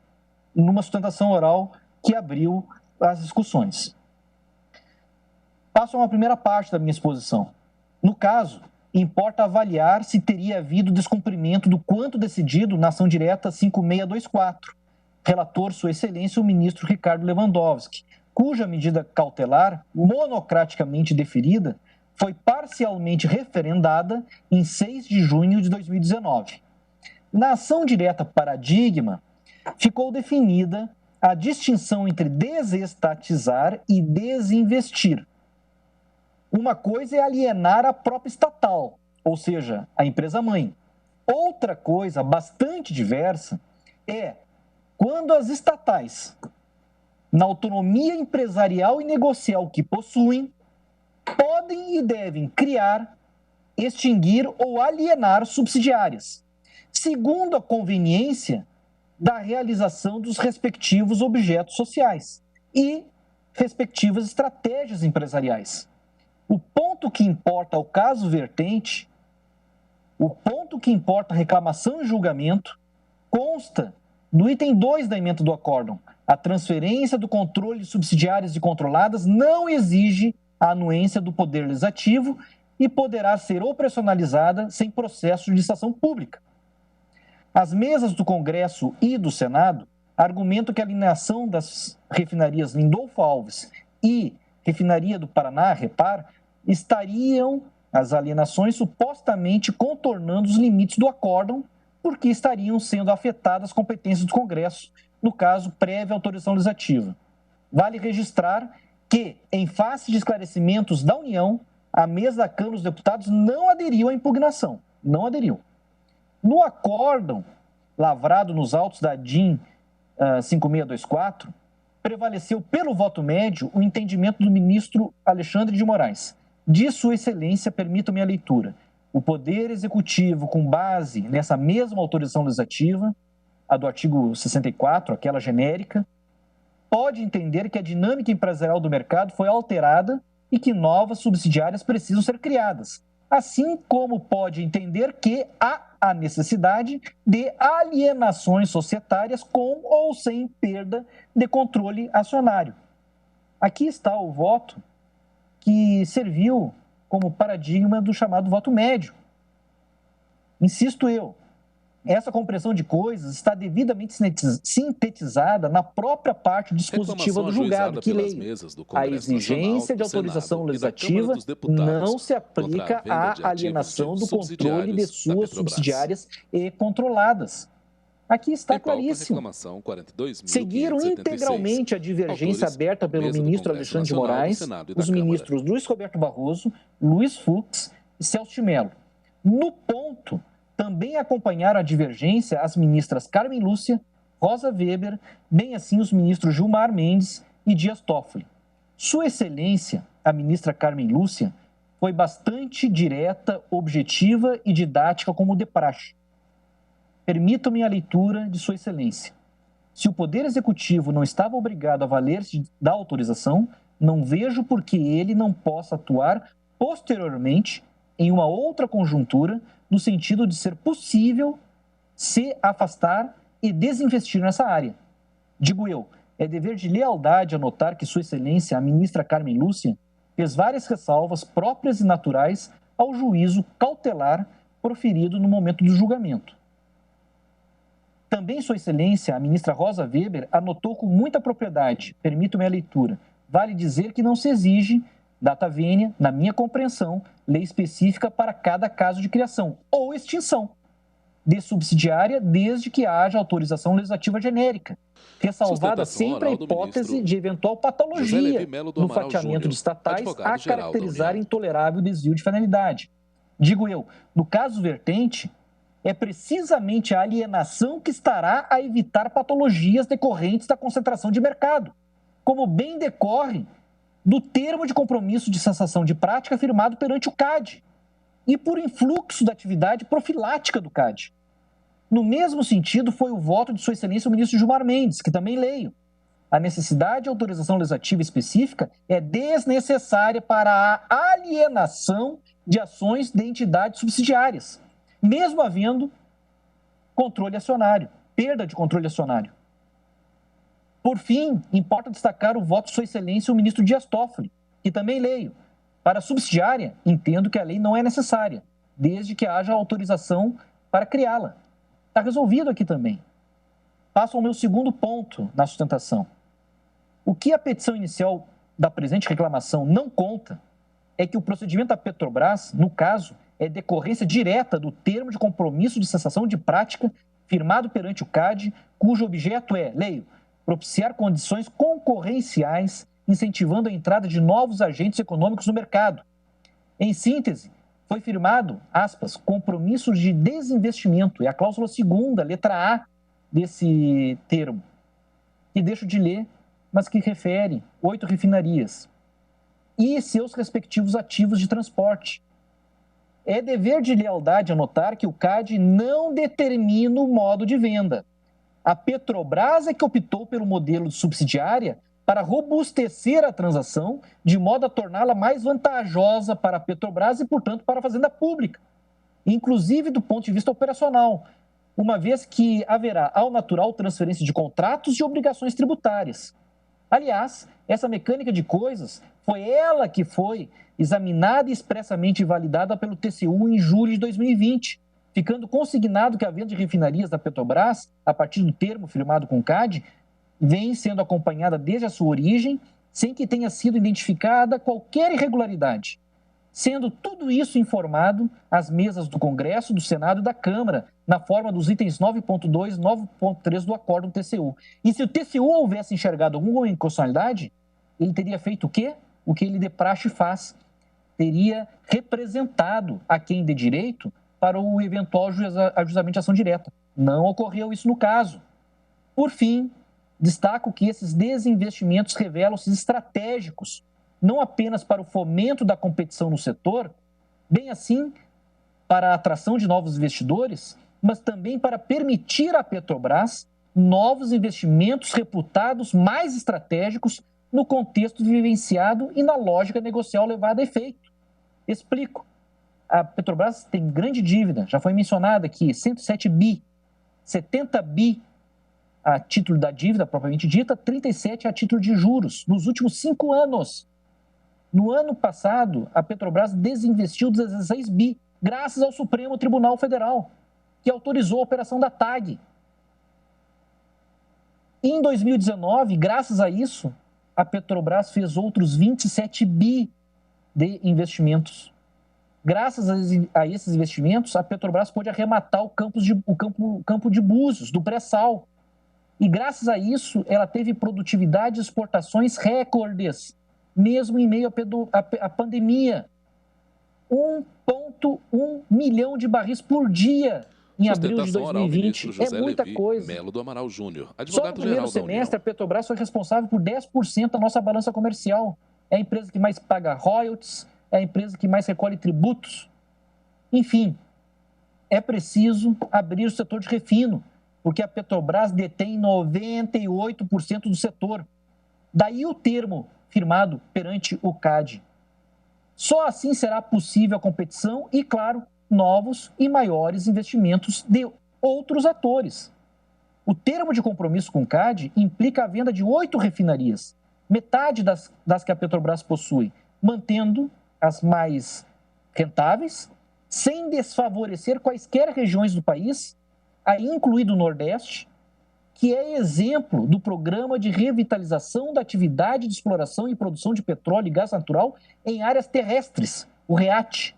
Speaker 9: numa sustentação oral que abriu as discussões. Passo a uma primeira parte da minha exposição. No caso, importa avaliar se teria havido descumprimento do quanto decidido na ação direta 5624, relator Sua Excelência o ministro Ricardo Lewandowski, cuja medida cautelar, monocraticamente deferida, foi parcialmente referendada em 6 de junho de 2019. Na ação direta paradigma, ficou definida a distinção entre desestatizar e desinvestir. Uma coisa é alienar a própria estatal, ou seja, a empresa-mãe. Outra coisa, bastante diversa, é quando as estatais, na autonomia empresarial e negocial que possuem, podem e devem criar, extinguir ou alienar subsidiárias, segundo a conveniência da realização dos respectivos objetos sociais e respectivas estratégias empresariais. O ponto que importa ao caso vertente, o ponto que importa a reclamação e julgamento, consta do item 2 da ementa do acórdão. A transferência do controle de subsidiárias e controladas não exige a anuência do Poder Legislativo e poderá ser operacionalizada sem processo de licitação pública. As mesas do Congresso e do Senado argumentam que a alienação das refinarias Lindolfo Alves e Refinaria do Paraná, Repar, estariam as alienações supostamente contornando os limites do acórdão, porque estariam sendo afetadas as competências do Congresso, no caso, prévia autorização legislativa. Vale registrar que, em face de esclarecimentos da União, a mesa da Câmara dos Deputados não aderiu à impugnação. Não aderiu. No acórdão, lavrado nos autos da DIN 5624, prevaleceu pelo voto médio o entendimento do ministro Alexandre de Moraes. De Sua Excelência, permita-me a leitura. O Poder Executivo, com base nessa mesma autorização legislativa, a do artigo 64, aquela genérica, pode entender que a dinâmica empresarial do mercado foi alterada e que novas subsidiárias precisam ser criadas, assim como pode entender que há a necessidade de alienações societárias com ou sem perda de controle acionário. Aqui está o voto que serviu como paradigma do chamado voto médio. Insisto eu, essa compreensão de coisas está devidamente sintetizada na própria parte dispositiva do julgado, que leio. A exigência de autorização legislativa não se aplica à alienação do controle de suas subsidiárias e controladas. Aqui está claríssimo. Seguiram integralmente a divergência aberta pelo ministro Alexandre de Moraes, os ministros Luiz Roberto Barroso, Luiz Fux e Celso de Mello. No ponto, também acompanharam a divergência as ministras Carmen Lúcia, Rosa Weber, bem assim os ministros Gilmar Mendes e Dias Toffoli. Sua Excelência, a ministra Carmen Lúcia, foi bastante direta, objetiva e didática como de praxe. Permitam-me a leitura de Sua Excelência. Se o Poder Executivo não estava obrigado a valer-se da autorização, não vejo por que ele não possa atuar posteriormente em uma outra conjuntura, no sentido de ser possível se afastar e desinvestir nessa área. Digo eu, é dever de lealdade anotar que Sua Excelência, a ministra Carmen Lúcia, fez várias ressalvas próprias e naturais ao juízo cautelar proferido no momento do julgamento. Também Sua Excelência, a ministra Rosa Weber, anotou com muita propriedade, permito-me a leitura, vale dizer que não se exige, data vênia, na minha compreensão, lei específica para cada caso de criação ou extinção de subsidiária, desde que haja autorização legislativa genérica, ressalvada sempre a hipótese de eventual patologia no fatiamento de estatais a caracterizar intolerável desvio de finalidade. Digo eu, no caso vertente, é precisamente a alienação que estará a evitar patologias decorrentes da concentração de mercado, como bem decorre do termo de compromisso de cessação de prática firmado perante o CAD e por influxo da atividade profilática do CAD. No mesmo sentido foi o voto de Sua Excelência o ministro Gilmar Mendes, que também leio. A necessidade de autorização legislativa específica é desnecessária para a alienação de ações de entidades subsidiárias, mesmo havendo controle acionário, perda de controle acionário. Por fim, importa destacar o voto de Sua Excelência o ministro Dias Toffoli, que também leio. Para a subsidiária, entendo que a lei não é necessária, desde que haja autorização para criá-la. Está resolvido aqui também. Passo ao meu segundo ponto na sustentação. O que a petição inicial da presente reclamação não conta é que o procedimento da Petrobras, no caso, é decorrência direta do termo de compromisso de cessação de prática firmado perante o CAD, cujo objeto é, leio, propiciar condições concorrenciais, incentivando a entrada de novos agentes econômicos no mercado. Em síntese, foi firmado, aspas, compromissos de desinvestimento, é a cláusula 2ª, letra A desse termo, que deixo de ler, mas que refere 8 refinarias e seus respectivos ativos de transporte. É dever de lealdade anotar que o CAD não determina o modo de venda. A Petrobras é que optou pelo modelo de subsidiária para robustecer a transação, de modo a torná-la mais vantajosa para a Petrobras e, portanto, para a Fazenda Pública, inclusive do ponto de vista operacional, uma vez que haverá, ao natural, transferência de contratos e obrigações tributárias. Aliás, essa mecânica de coisas foi ela que foi examinada e expressamente validada pelo TCU em julho de 2020, ficando consignado que a venda de refinarias da Petrobras, a partir do termo firmado com o CAD, vem sendo acompanhada desde a sua origem, sem que tenha sido identificada qualquer irregularidade, sendo tudo isso informado às mesas do Congresso, do Senado e da Câmara, na forma dos itens 9.2 e 9.3 do Acórdão TCU. E se o TCU houvesse enxergado alguma inconstitucionalidade, ele teria feito o quê? O que ele de praxe faz. Teria representado a quem de direito para o eventual ajuizamento de ação direta. Não ocorreu isso no caso. Por fim, destaco que esses desinvestimentos revelam-se estratégicos, não apenas para o fomento da competição no setor, bem assim para a atração de novos investidores, mas também para permitir à Petrobras novos investimentos reputados mais estratégicos no contexto vivenciado e na lógica negocial levada a efeito. Explico. A Petrobras tem grande dívida, já foi mencionada aqui, 107 bi, 70 bi a título da dívida propriamente dita, 37 a título de juros, nos últimos 5 anos. No ano passado, a Petrobras desinvestiu 16 bi, graças ao Supremo Tribunal Federal, que autorizou a operação da TAG. Em 2019, graças a isso, a Petrobras fez outros 27 bi de investimentos. Graças a esses investimentos, a Petrobras pôde arrematar o campo de Búzios, do pré-sal. E graças a isso, ela teve produtividade e exportações recordes, mesmo em meio à pandemia. 1,1 milhão de barris por dia em abril de 2020. É muita coisa.
Speaker 7: Melo do Amaral Júnior,
Speaker 9: só no primeiro semestre, a Petrobras foi responsável por 10% da nossa balança comercial. É a empresa que mais paga royalties, é a empresa que mais recolhe tributos. Enfim, é preciso abrir o setor de refino, porque a Petrobras detém 98% do setor. Daí o termo firmado perante o CAD. Só assim será possível a competição e, claro, novos e maiores investimentos de outros atores. O termo de compromisso com o CAD implica a venda de 8 refinarias, metade das que a Petrobras possui, mantendo as mais rentáveis, sem desfavorecer quaisquer regiões do país, aí incluído o Nordeste, que é exemplo do programa de revitalização da atividade de exploração e produção de petróleo e gás natural em áreas terrestres, o REAT,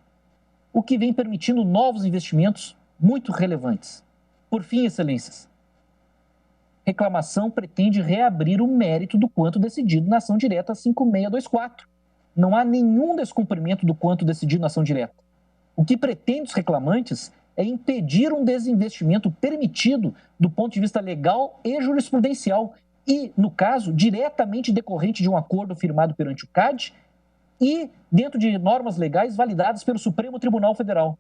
Speaker 9: o que vem permitindo novos investimentos muito relevantes. Por fim, excelências, reclamação pretende reabrir o mérito do quanto decidido na ação direta 5624. Não há nenhum descumprimento do quanto decidido na ação direta. O que pretende os reclamantes é impedir um desinvestimento permitido do ponto de vista legal e jurisprudencial e, no caso, diretamente decorrente de um acordo firmado perante o CAD e dentro de normas legais validadas pelo Supremo Tribunal Federal.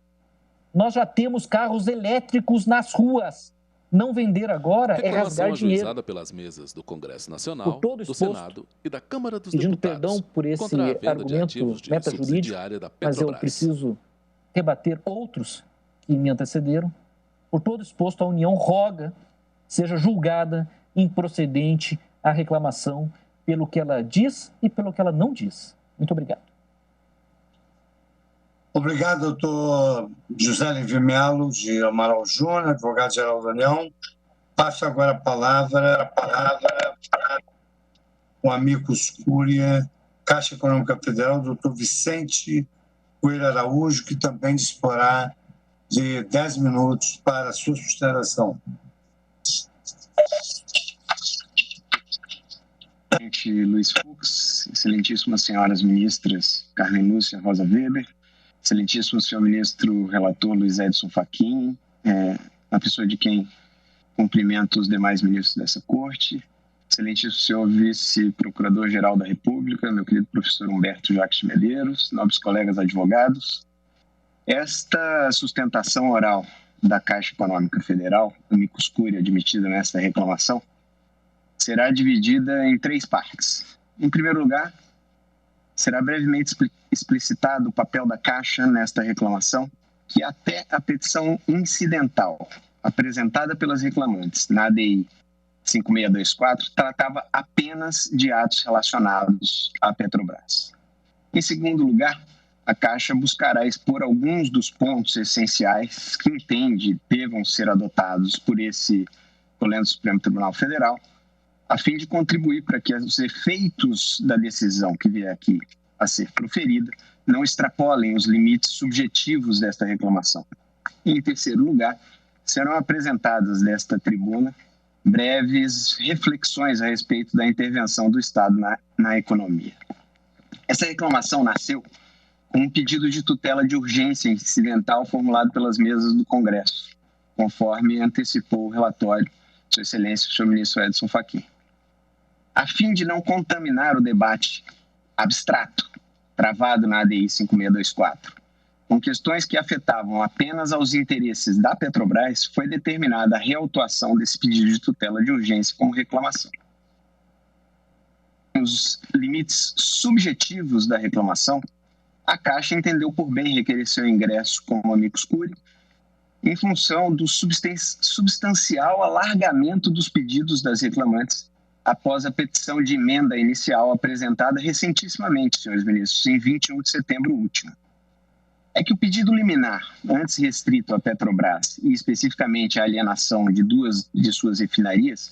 Speaker 9: Nós já temos carros elétricos nas ruas. Não vender agora é rasgar dinheiro.
Speaker 7: Ajuizada pelas mesas do Congresso Nacional, do Senado e da Câmara dos
Speaker 9: Deputados. Pedindo
Speaker 7: Deputados,
Speaker 9: perdão por esse argumento metajurídico, mas eu preciso rebater outros que me antecederam. Por todo exposto, a União roga seja julgada improcedente a reclamação pelo que ela diz e pelo que ela não diz. Muito obrigado.
Speaker 2: Obrigado, doutor José Livio Melo, de Amaral Júnior, advogado-geral da União. Passo agora a palavra para o amicus curiae, Caixa Econômica Federal, doutor Vicente Coelho Araújo, que também disporá de 10 minutos para a sua sustentação.
Speaker 10: Luiz Fux, excelentíssimas senhoras ministras Carmen Lúcia Rosa Weber, excelentíssimo senhor ministro relator Luiz Edson Fachin, a pessoa de quem cumprimento os demais ministros dessa corte, excelentíssimo senhor vice-procurador-geral da República, meu querido professor Humberto Jacques de Medeiros, nobres colegas advogados. Esta sustentação oral da Caixa Econômica Federal, amicus curiae admitida nesta reclamação, será dividida em 3 partes. Em primeiro lugar, será brevemente explicitado o papel da Caixa nesta reclamação, que até a petição incidental apresentada pelas reclamantes na ADI 5624 tratava apenas de atos relacionados à Petrobras. Em segundo lugar, a Caixa buscará expor alguns dos pontos essenciais que entende devam ser adotados por esse colégio do Supremo Tribunal Federal, a fim de contribuir para que os efeitos da decisão que vier aqui a ser proferida não extrapolem os limites subjetivos desta reclamação. E, em terceiro lugar, serão apresentadas desta tribuna breves reflexões a respeito da intervenção do Estado na economia. Essa reclamação nasceu com um pedido de tutela de urgência incidental formulado pelas mesas do Congresso, conforme antecipou o relatório de Sua Excelência, o senhor ministro Edson Fachin. A fim de não contaminar o debate abstrato travado na ADI 5624, com questões que afetavam apenas aos interesses da Petrobras, foi determinada a reautuação desse pedido de tutela de urgência como reclamação. Os limites subjetivos da reclamação, a Caixa entendeu por bem requerer seu ingresso como amicus curiae, em função do substancial alargamento dos pedidos das reclamantes após a petição de emenda inicial apresentada recentissimamente, senhores ministros, em 21 de setembro último. É que o pedido liminar, antes restrito à Petrobras e especificamente à alienação de 2 de suas refinarias,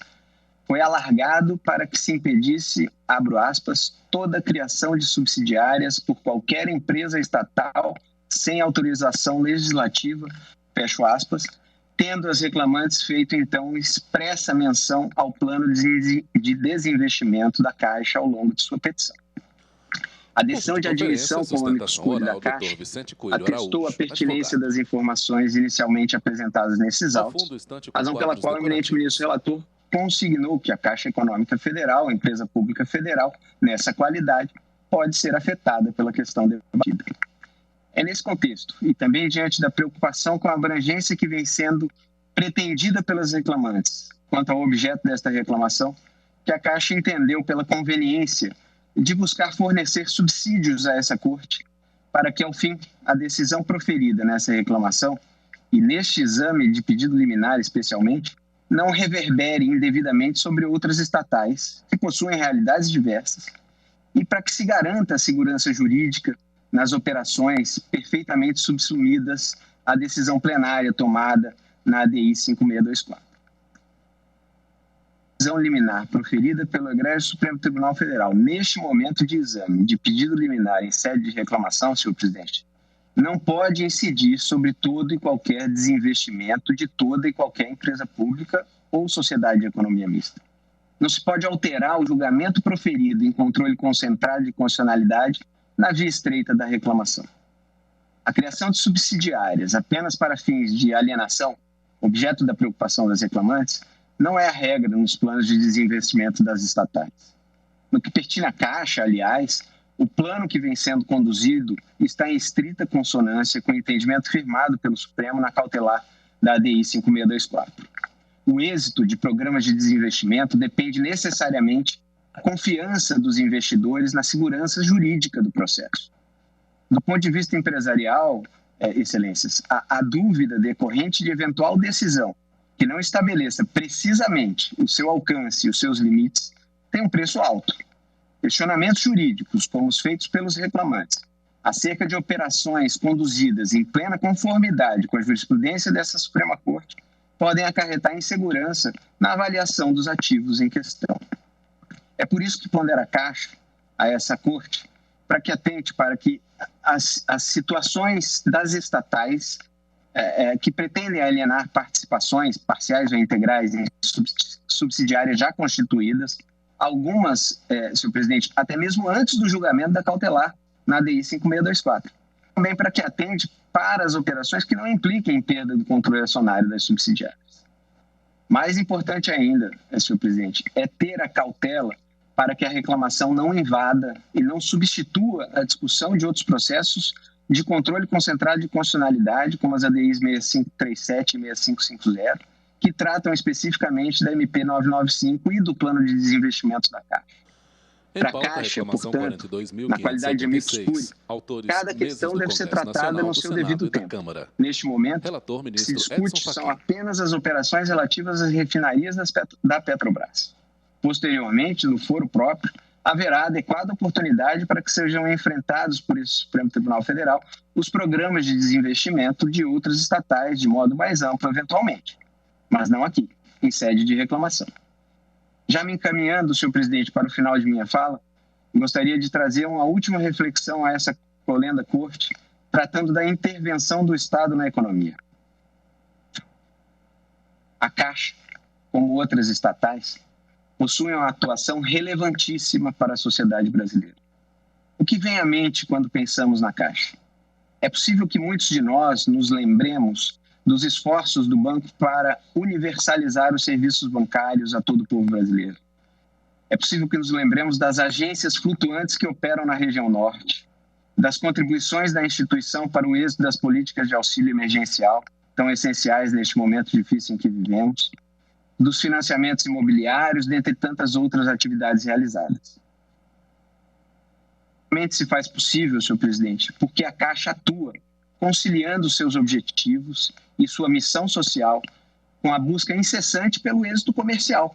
Speaker 10: foi alargado para que se impedisse, abro aspas, toda a criação de subsidiárias por qualquer empresa estatal sem autorização legislativa, fecho aspas, tendo as reclamantes feito, então, expressa menção ao plano de desinvestimento da Caixa ao longo de sua petição. A decisão de admissão como amicus curiae da Caixa atestou a pertinência das informações inicialmente apresentadas nesses autos, razão pela qual o eminente ministro relator consignou que a Caixa Econômica Federal, a empresa pública federal, nessa qualidade, pode ser afetada pela questão debatida. É nesse contexto, e também diante da preocupação com a abrangência que vem sendo pretendida pelas reclamantes quanto ao objeto desta reclamação, que a Caixa entendeu pela conveniência de buscar fornecer subsídios a essa Corte para que, ao fim, a decisão proferida nessa reclamação e neste exame de pedido liminar especialmente, não reverbere indevidamente sobre outras estatais que possuem realidades diversas e para que se garanta a segurança jurídica nas operações perfeitamente subsumidas à decisão plenária tomada na ADI 5624. A decisão liminar proferida pelo Egrégio Supremo Tribunal Federal neste momento de exame de pedido liminar em sede de reclamação, senhor presidente, não pode incidir sobre todo e qualquer desinvestimento de toda e qualquer empresa pública ou sociedade de economia mista. Não se pode alterar o julgamento proferido em controle concentrado de constitucionalidade na via estreita da reclamação. A criação de subsidiárias apenas para fins de alienação, objeto da preocupação das reclamantes, não é a regra nos planos de desinvestimento das estatais. No que pertine à Caixa, aliás, o plano que vem sendo conduzido está em estrita consonância com o entendimento firmado pelo Supremo na cautelar da ADI 5624. O êxito de programas de desinvestimento depende necessariamente da confiança dos investidores na segurança jurídica do processo. Do ponto de vista empresarial, excelências, a dúvida decorrente de eventual decisão que não estabeleça precisamente o seu alcance e os seus limites tem um preço alto. Questionamentos jurídicos, como os feitos pelos reclamantes, acerca de operações conduzidas em plena conformidade com a jurisprudência dessa Suprema Corte, podem acarretar insegurança na avaliação dos ativos em questão. É por isso que pondera a Caixa a essa Corte, para que atente para que as situações das estatais que pretendem alienar participações parciais ou integrais em subsidiárias já constituídas, algumas, senhor presidente, até mesmo antes do julgamento da cautelar na ADI 5624. Também para que atente para as operações que não impliquem perda do controle acionário das subsidiárias. Mais importante ainda, senhor presidente, é ter a cautela para que a reclamação não invada e não substitua a discussão de outros processos de controle concentrado de constitucionalidade, como as ADIs 6537 e 6550, que tratam especificamente da MP 995 e do plano de desinvestimentos da Caixa. Para a Caixa, portanto, na qualidade de amicus curiae, cada questão deve ser tratada no seu devido tempo. Neste momento, o que se discute são apenas as operações relativas às refinarias da Petrobras. Posteriormente, no foro próprio, haverá adequada oportunidade para que sejam enfrentados por esse Supremo Tribunal Federal os programas de desinvestimento de outras estatais de modo mais amplo, eventualmente, mas não aqui, em sede de reclamação. Já me encaminhando, senhor presidente, para o final de minha fala, gostaria de trazer uma última reflexão a essa colenda Corte, tratando da intervenção do Estado na economia. A Caixa, como outras estatais, possuem uma atuação relevantíssima para a sociedade brasileira. O que vem à mente quando pensamos na Caixa? É possível que muitos de nós nos lembremos dos esforços do banco para universalizar os serviços bancários a todo o povo brasileiro. É possível que nos lembremos das agências flutuantes que operam na região norte, das contribuições da instituição para o êxito das políticas de auxílio emergencial, tão essenciais neste momento difícil em que vivemos, dos financiamentos imobiliários, dentre tantas outras atividades realizadas. Realmente se faz possível, senhor presidente, porque a Caixa atua conciliando seus objetivos e sua missão social com a busca incessante pelo êxito comercial.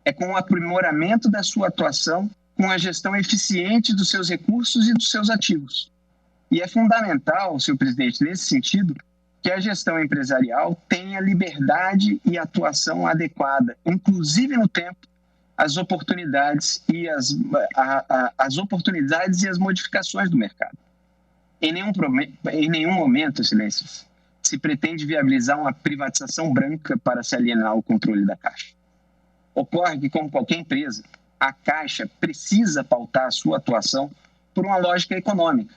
Speaker 10: É com o aprimoramento da sua atuação, com a gestão eficiente dos seus recursos e dos seus ativos. E é fundamental, senhor presidente, nesse sentido, que a gestão empresarial tenha liberdade e atuação adequada, inclusive no tempo, as oportunidades e as oportunidades e as modificações do mercado. Em nenhum momento, excelências, se pretende viabilizar uma privatização branca para se alienar o controle da Caixa. Ocorre que, como qualquer empresa, a Caixa precisa pautar a sua atuação por uma lógica econômica,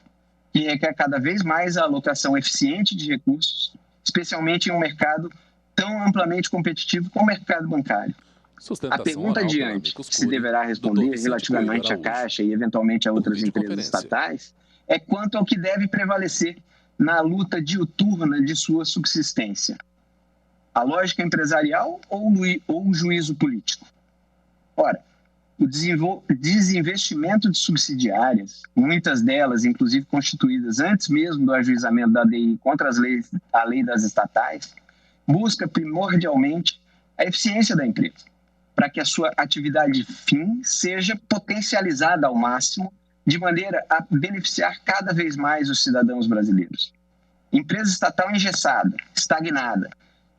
Speaker 10: que requer cada vez mais a alocação eficiente de recursos, especialmente em um mercado tão amplamente competitivo como o mercado bancário. A pergunta adiante que se deverá responder relativamente à Caixa e eventualmente a outras empresas estatais é quanto ao que deve prevalecer na luta diuturna de sua subsistência. A lógica empresarial ou o juízo político? Ora, o desinvestimento de subsidiárias, muitas delas, inclusive, constituídas antes mesmo do ajuizamento da ADI contra a lei das estatais, busca primordialmente a eficiência da empresa, para que a sua atividade fim seja potencializada ao máximo, de maneira a beneficiar cada vez mais os cidadãos brasileiros. Empresa estatal engessada, estagnada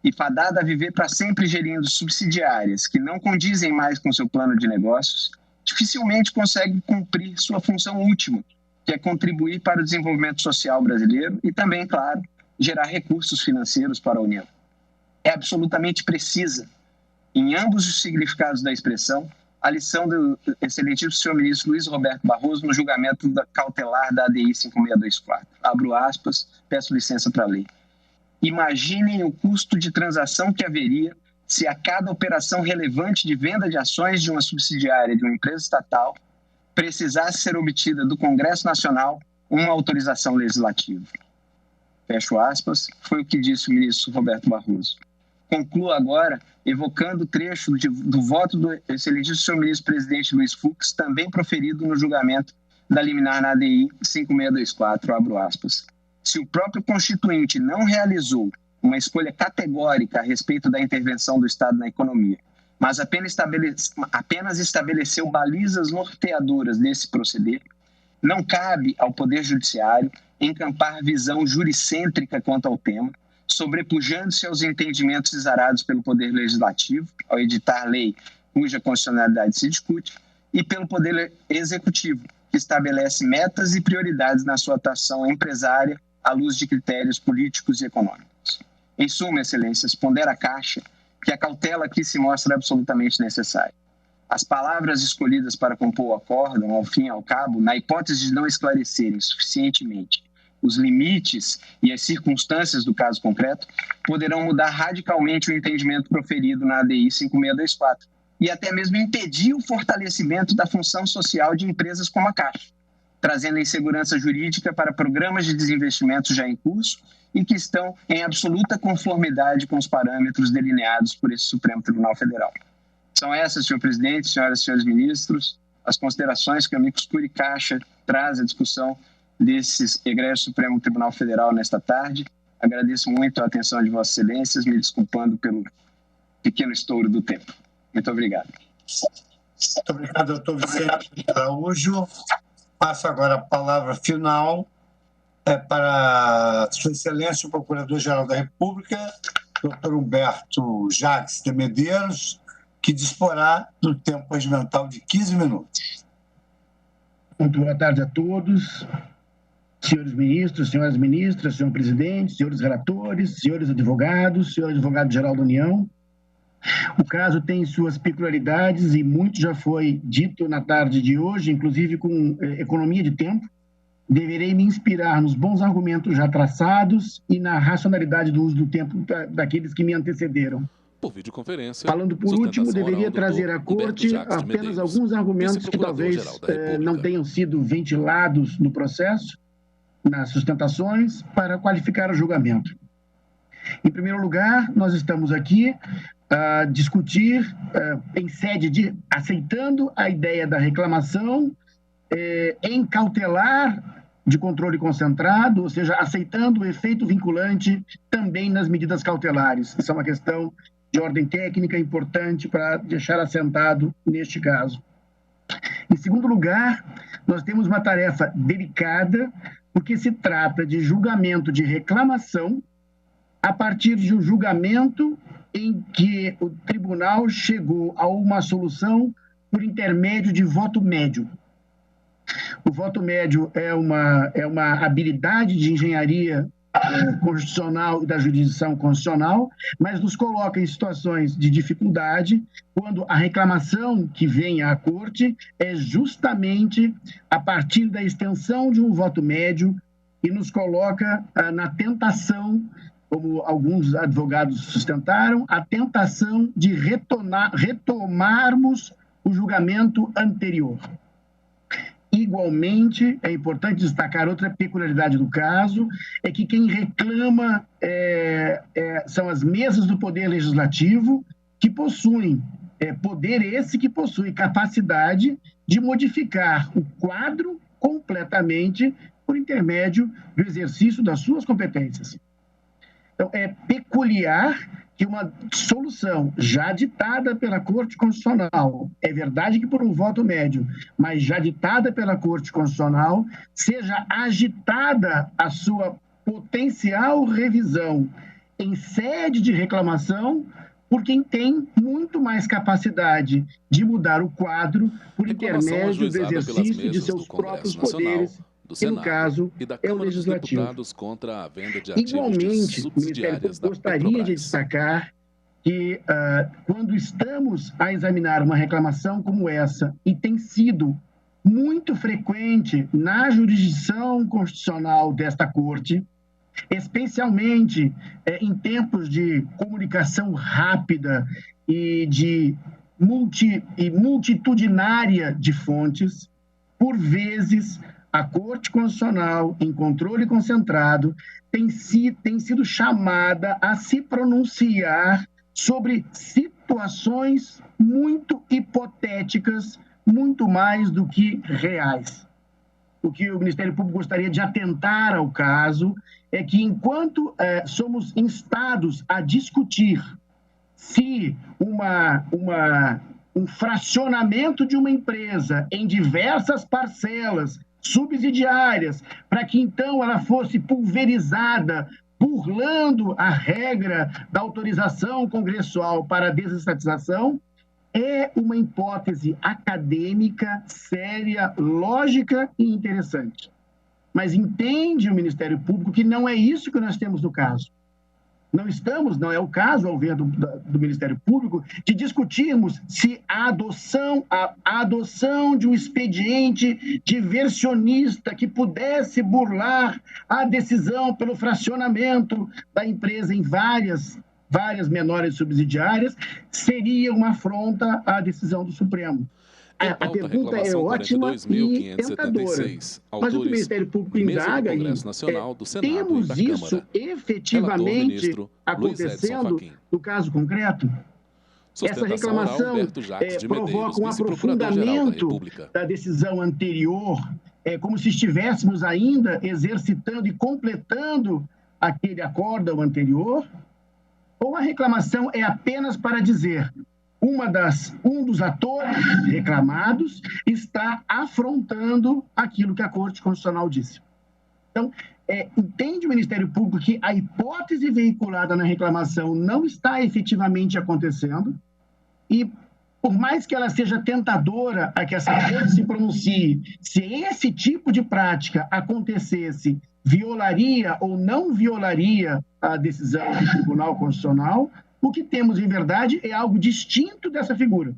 Speaker 10: e fadada a viver para sempre gerindo subsidiárias que não condizem mais com seu plano de negócios, dificilmente consegue cumprir sua função última, que é contribuir para o desenvolvimento social brasileiro e também, claro, gerar recursos financeiros para a União. É absolutamente precisa, em ambos os significados da expressão, a lição do excelentíssimo senhor ministro Luiz Roberto Barroso no julgamento cautelar da ADI 5624. Abro aspas, peço licença para ler. Imaginem o custo de transação que haveria se a cada operação relevante de venda de ações de uma subsidiária de uma empresa estatal precisasse ser obtida do Congresso Nacional uma autorização legislativa. Fecho aspas, foi o que disse o ministro Roberto Barroso. Concluo agora evocando o trecho do voto do excelentíssimo senhor ministro presidente Luiz Fux, também proferido no julgamento da liminar na ADI 5624, abro aspas. Se o próprio Constituinte não realizou uma escolha categórica a respeito da intervenção do Estado na economia, mas apenas estabeleceu balizas norteadoras desse proceder, não cabe ao Poder Judiciário encampar visão juricêntrica quanto ao tema, sobrepujando-se aos entendimentos exarados pelo Poder Legislativo, ao editar lei cuja constitucionalidade se discute, e pelo Poder Executivo, que estabelece metas e prioridades na sua atuação empresária à luz de critérios políticos e econômicos. Em suma, excelências, pondera a Caixa que a cautela aqui se mostra absolutamente necessária. As palavras escolhidas para compor o acórdão, ao fim e ao cabo, na hipótese de não esclarecerem suficientemente os limites e as circunstâncias do caso concreto, poderão mudar radicalmente o entendimento proferido na ADI 5624 e até mesmo impedir o fortalecimento da função social de empresas como a Caixa, trazendo insegurança jurídica para programas de desinvestimento já em curso e que estão em absoluta conformidade com os parâmetros delineados por esse Supremo Tribunal Federal. São essas, senhor presidente, senhoras e senhores ministros, as considerações que a Amicus Curiae Caixa traz à discussão desses egressos Supremo Tribunal Federal nesta tarde. Agradeço muito a atenção de vossas excelências, me desculpando pelo pequeno estouro do tempo. Muito obrigado.
Speaker 2: Muito obrigado, doutor Vicente Araújo. Passo agora a palavra final para Sua Excelência, o Procurador-Geral da República, doutor Humberto Jacques de Medeiros, que disporá do tempo regimental de 15 minutos.
Speaker 11: Muito boa tarde a todos. Senhores ministros, senhoras ministras, senhor presidente, senhores relatores, senhores advogados, senhor advogado-geral da União. O caso tem suas peculiaridades e muito já foi dito na tarde de hoje, inclusive com economia de tempo. Deverei me inspirar nos bons argumentos já traçados e na racionalidade do uso do tempo daqueles que me antecederam.
Speaker 7: Por videoconferência,
Speaker 11: falando por último, deveria trazer à Corte apenas alguns argumentos que talvez não tenham sido ventilados no processo, nas sustentações, para qualificar o julgamento. Em primeiro lugar, nós estamos aqui a discutir em sede de aceitando a ideia da reclamação em cautelar de controle concentrado, ou seja, aceitando o efeito vinculante também nas medidas cautelares. Isso é uma questão de ordem técnica importante para deixar assentado neste caso. Em segundo lugar, nós temos uma tarefa delicada, porque se trata de julgamento de reclamação a partir de um julgamento em que o tribunal chegou a uma solução por intermédio de voto médio. O voto médio é uma habilidade de engenharia constitucional e da jurisdição constitucional, mas nos coloca em situações de dificuldade quando a reclamação que vem à Corte é justamente a partir da extensão de um voto médio e nos coloca na tentação, como alguns advogados sustentaram, a tentação de retomarmos o julgamento anterior. igualmente, é importante destacar outra peculiaridade do caso, é que quem reclama são as mesas do Poder Legislativo, que possuem poder esse que possui capacidade de modificar o quadro completamente por intermédio do exercício das suas competências. Então, é peculiar que uma solução já ditada pela Corte Constitucional, é verdade que por um voto médio, mas já ditada pela Corte Constitucional, seja agitada a sua potencial revisão em sede de reclamação por quem tem muito mais capacidade de mudar o quadro por intermédio do exercício de seus próprios poderes, que no caso é o Legislativo. Igualmente, o Ministério Público gostaria de destacar que quando estamos a examinar uma reclamação como essa, e tem sido muito frequente na jurisdição constitucional desta Corte, especialmente em tempos de comunicação rápida e de multitudinária de fontes, por vezes a Corte Constitucional, em controle concentrado, tem sido chamada a se pronunciar sobre situações muito hipotéticas, muito mais do que reais. O que o Ministério Público gostaria de atentar ao caso é que, enquanto somos instados a discutir se um fracionamento de uma empresa em diversas parcelas subsidiárias, para que então ela fosse pulverizada, burlando a regra da autorização congressual para a desestatização, é uma hipótese acadêmica, séria, lógica e interessante. Mas entende o Ministério Público que não é isso que nós temos no caso. Não é o caso, ao ver do Ministério Público, de discutirmos se a adoção de um expediente diversionista que pudesse burlar a decisão pelo fracionamento da empresa em várias menores subsidiárias seria uma afronta à decisão do Supremo. A pergunta é ótima e tentadora, mas o que o Ministério Público indaga temos isso efetivamente acontecendo no caso concreto? Essa reclamação provoca um aprofundamento da decisão anterior, como se estivéssemos ainda exercitando e completando aquele acórdão anterior? Ou a reclamação é apenas para dizer um dos atores reclamados está afrontando aquilo que a Corte Constitucional disse? Então, entende o Ministério Público que a hipótese veiculada na reclamação não está efetivamente acontecendo e, por mais que ela seja tentadora a que essa Corte se pronuncie, se esse tipo de prática acontecesse, violaria ou não violaria a decisão do Tribunal Constitucional, o que temos, em verdade, é algo distinto dessa figura.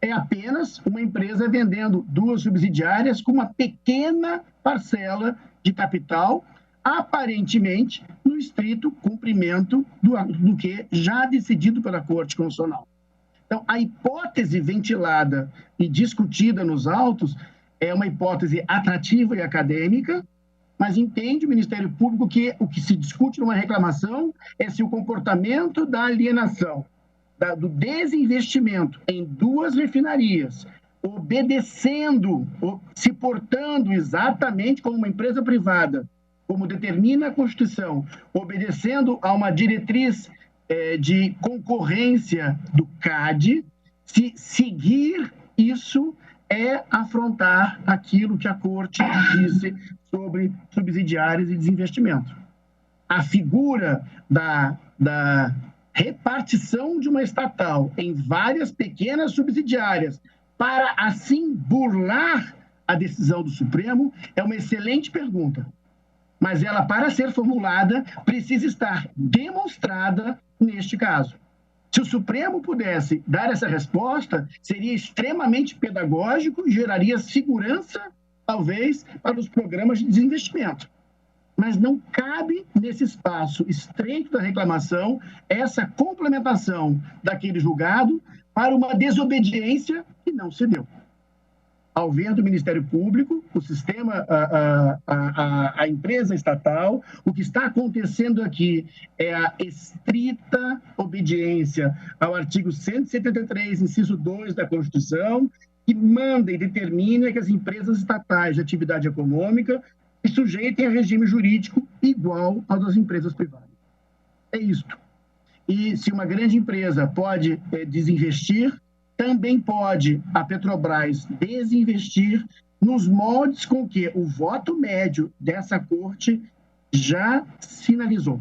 Speaker 11: É apenas uma empresa vendendo duas subsidiárias com uma pequena parcela de capital, aparentemente no estrito cumprimento do que já decidido pela Corte Constitucional. Então, a hipótese ventilada e discutida nos autos é uma hipótese atrativa e acadêmica, mas entende o Ministério Público que o que se discute numa reclamação é se o comportamento da alienação, do desinvestimento em duas refinarias, obedecendo, se portando exatamente como uma empresa privada, como determina a Constituição, obedecendo a uma diretriz de concorrência do CAD, se seguir isso é afrontar aquilo que a Corte disse sobre subsidiárias e desinvestimento. A figura da repartição de uma estatal em várias pequenas subsidiárias para, assim, burlar a decisão do Supremo é uma excelente pergunta. Mas ela, para ser formulada, precisa estar demonstrada neste caso. Se o Supremo pudesse dar essa resposta, seria extremamente pedagógico e geraria segurança, talvez, para os programas de desinvestimento. Mas não cabe nesse espaço estreito da reclamação essa complementação daquele julgado para uma desobediência que não se deu. ao ver do Ministério Público, o sistema, a empresa estatal. O que está acontecendo aqui é a estrita obediência ao artigo 173, inciso 2 da Constituição, que manda e determina que as empresas estatais de atividade econômica se sujeitem a regime jurídico igual ao das empresas privadas. É isto. E se uma grande empresa pode desinvestir, também pode a Petrobras desinvestir nos moldes com que o voto médio dessa corte já sinalizou.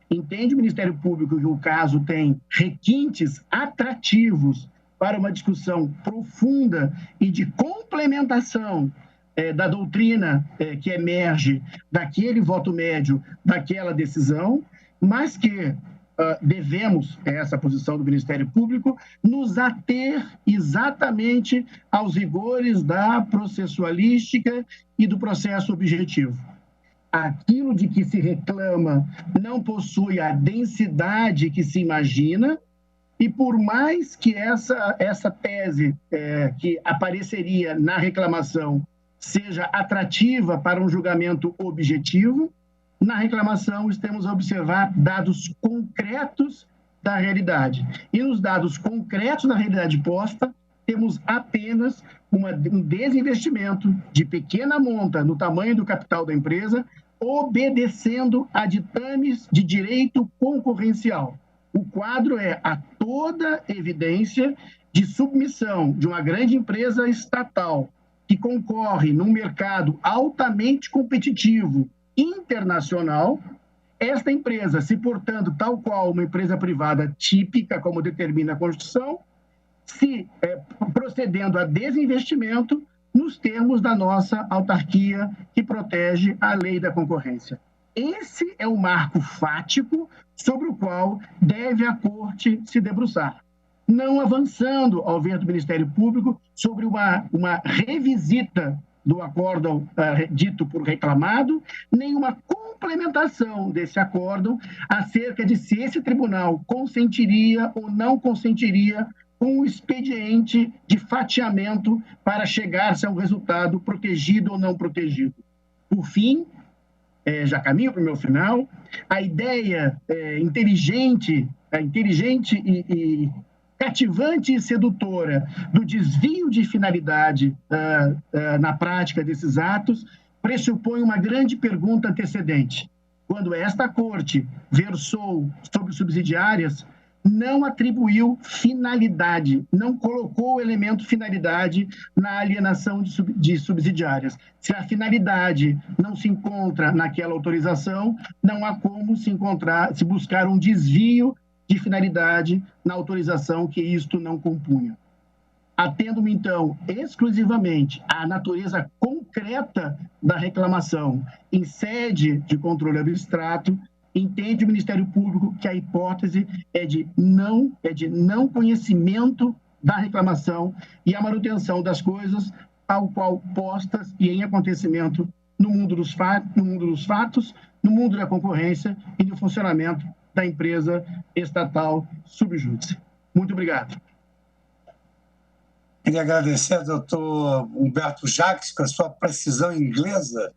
Speaker 11: Entende o Ministério Público que o caso tem requintes atrativos para uma discussão profunda e de complementação da doutrina que emerge daquele voto médio, daquela decisão, mas que devemos, essa posição do Ministério Público, nos ater exatamente aos rigores da processualística e do processo objetivo. Aquilo de que se reclama não possui a densidade que se imagina, e por mais que essa tese que apareceria na reclamação seja atrativa para um julgamento objetivo, na reclamação temos a observar dados concretos da realidade. E nos dados concretos da realidade posta, temos apenas um desinvestimento de pequena monta no tamanho do capital da empresa, obedecendo a ditames de direito concorrencial. O quadro é a toda evidência de submissão de uma grande empresa estatal que concorre num mercado altamente competitivo internacional, esta empresa, se portando tal qual uma empresa privada típica, como determina a Constituição, se procedendo a desinvestimento nos termos da nossa autarquia que protege a lei da concorrência. Esse é o marco fático sobre o qual deve a Corte se debruçar, não avançando, ao ver do Ministério Público, sobre uma revisita do acórdão dito por reclamado, nem uma complementação desse acórdão acerca de se esse tribunal consentiria ou não consentiria com o expediente de fatiamento para chegar-se a um resultado protegido ou não protegido. Por fim, já caminho para o meu final, a ideia inteligente e cativante e sedutora do desvio de finalidade na prática desses atos pressupõe uma grande pergunta antecedente. Quando esta Corte versou sobre subsidiárias, não atribuiu finalidade, não colocou o elemento finalidade na alienação de subsidiárias. Se a finalidade não se encontra naquela autorização, não há como se buscar um desvio de finalidade na autorização que isto não compunha. Atendo-me, então, exclusivamente à natureza concreta da reclamação em sede de controle abstrato, entende o Ministério Público que a hipótese é de não conhecimento da reclamação e a manutenção das coisas tal qual postas e em acontecimento no mundo dos fatos, no mundo da concorrência e no funcionamento da empresa estatal subjúdice. Muito obrigado.
Speaker 2: Queria agradecer ao doutor Humberto Jacques com a sua precisão inglesa,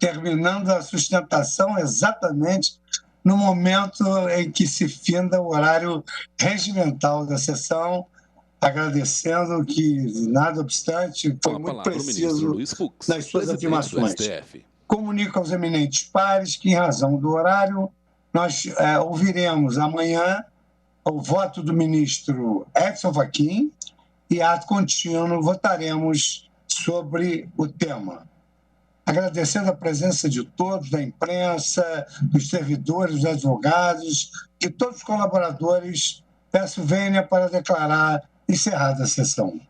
Speaker 2: terminando a sustentação exatamente no momento em que se finda o horário regimental da sessão, agradecendo que, nada obstante, foi muito preciso nas suas afirmações. Comunico aos eminentes pares que, em razão do horário, nós ouviremos amanhã o voto do ministro Edson Fachin e, ato contínuo, votaremos sobre o tema. Agradecendo a presença de todos, da imprensa, dos servidores, dos advogados e todos os colaboradores, peço vênia para declarar encerrada a sessão.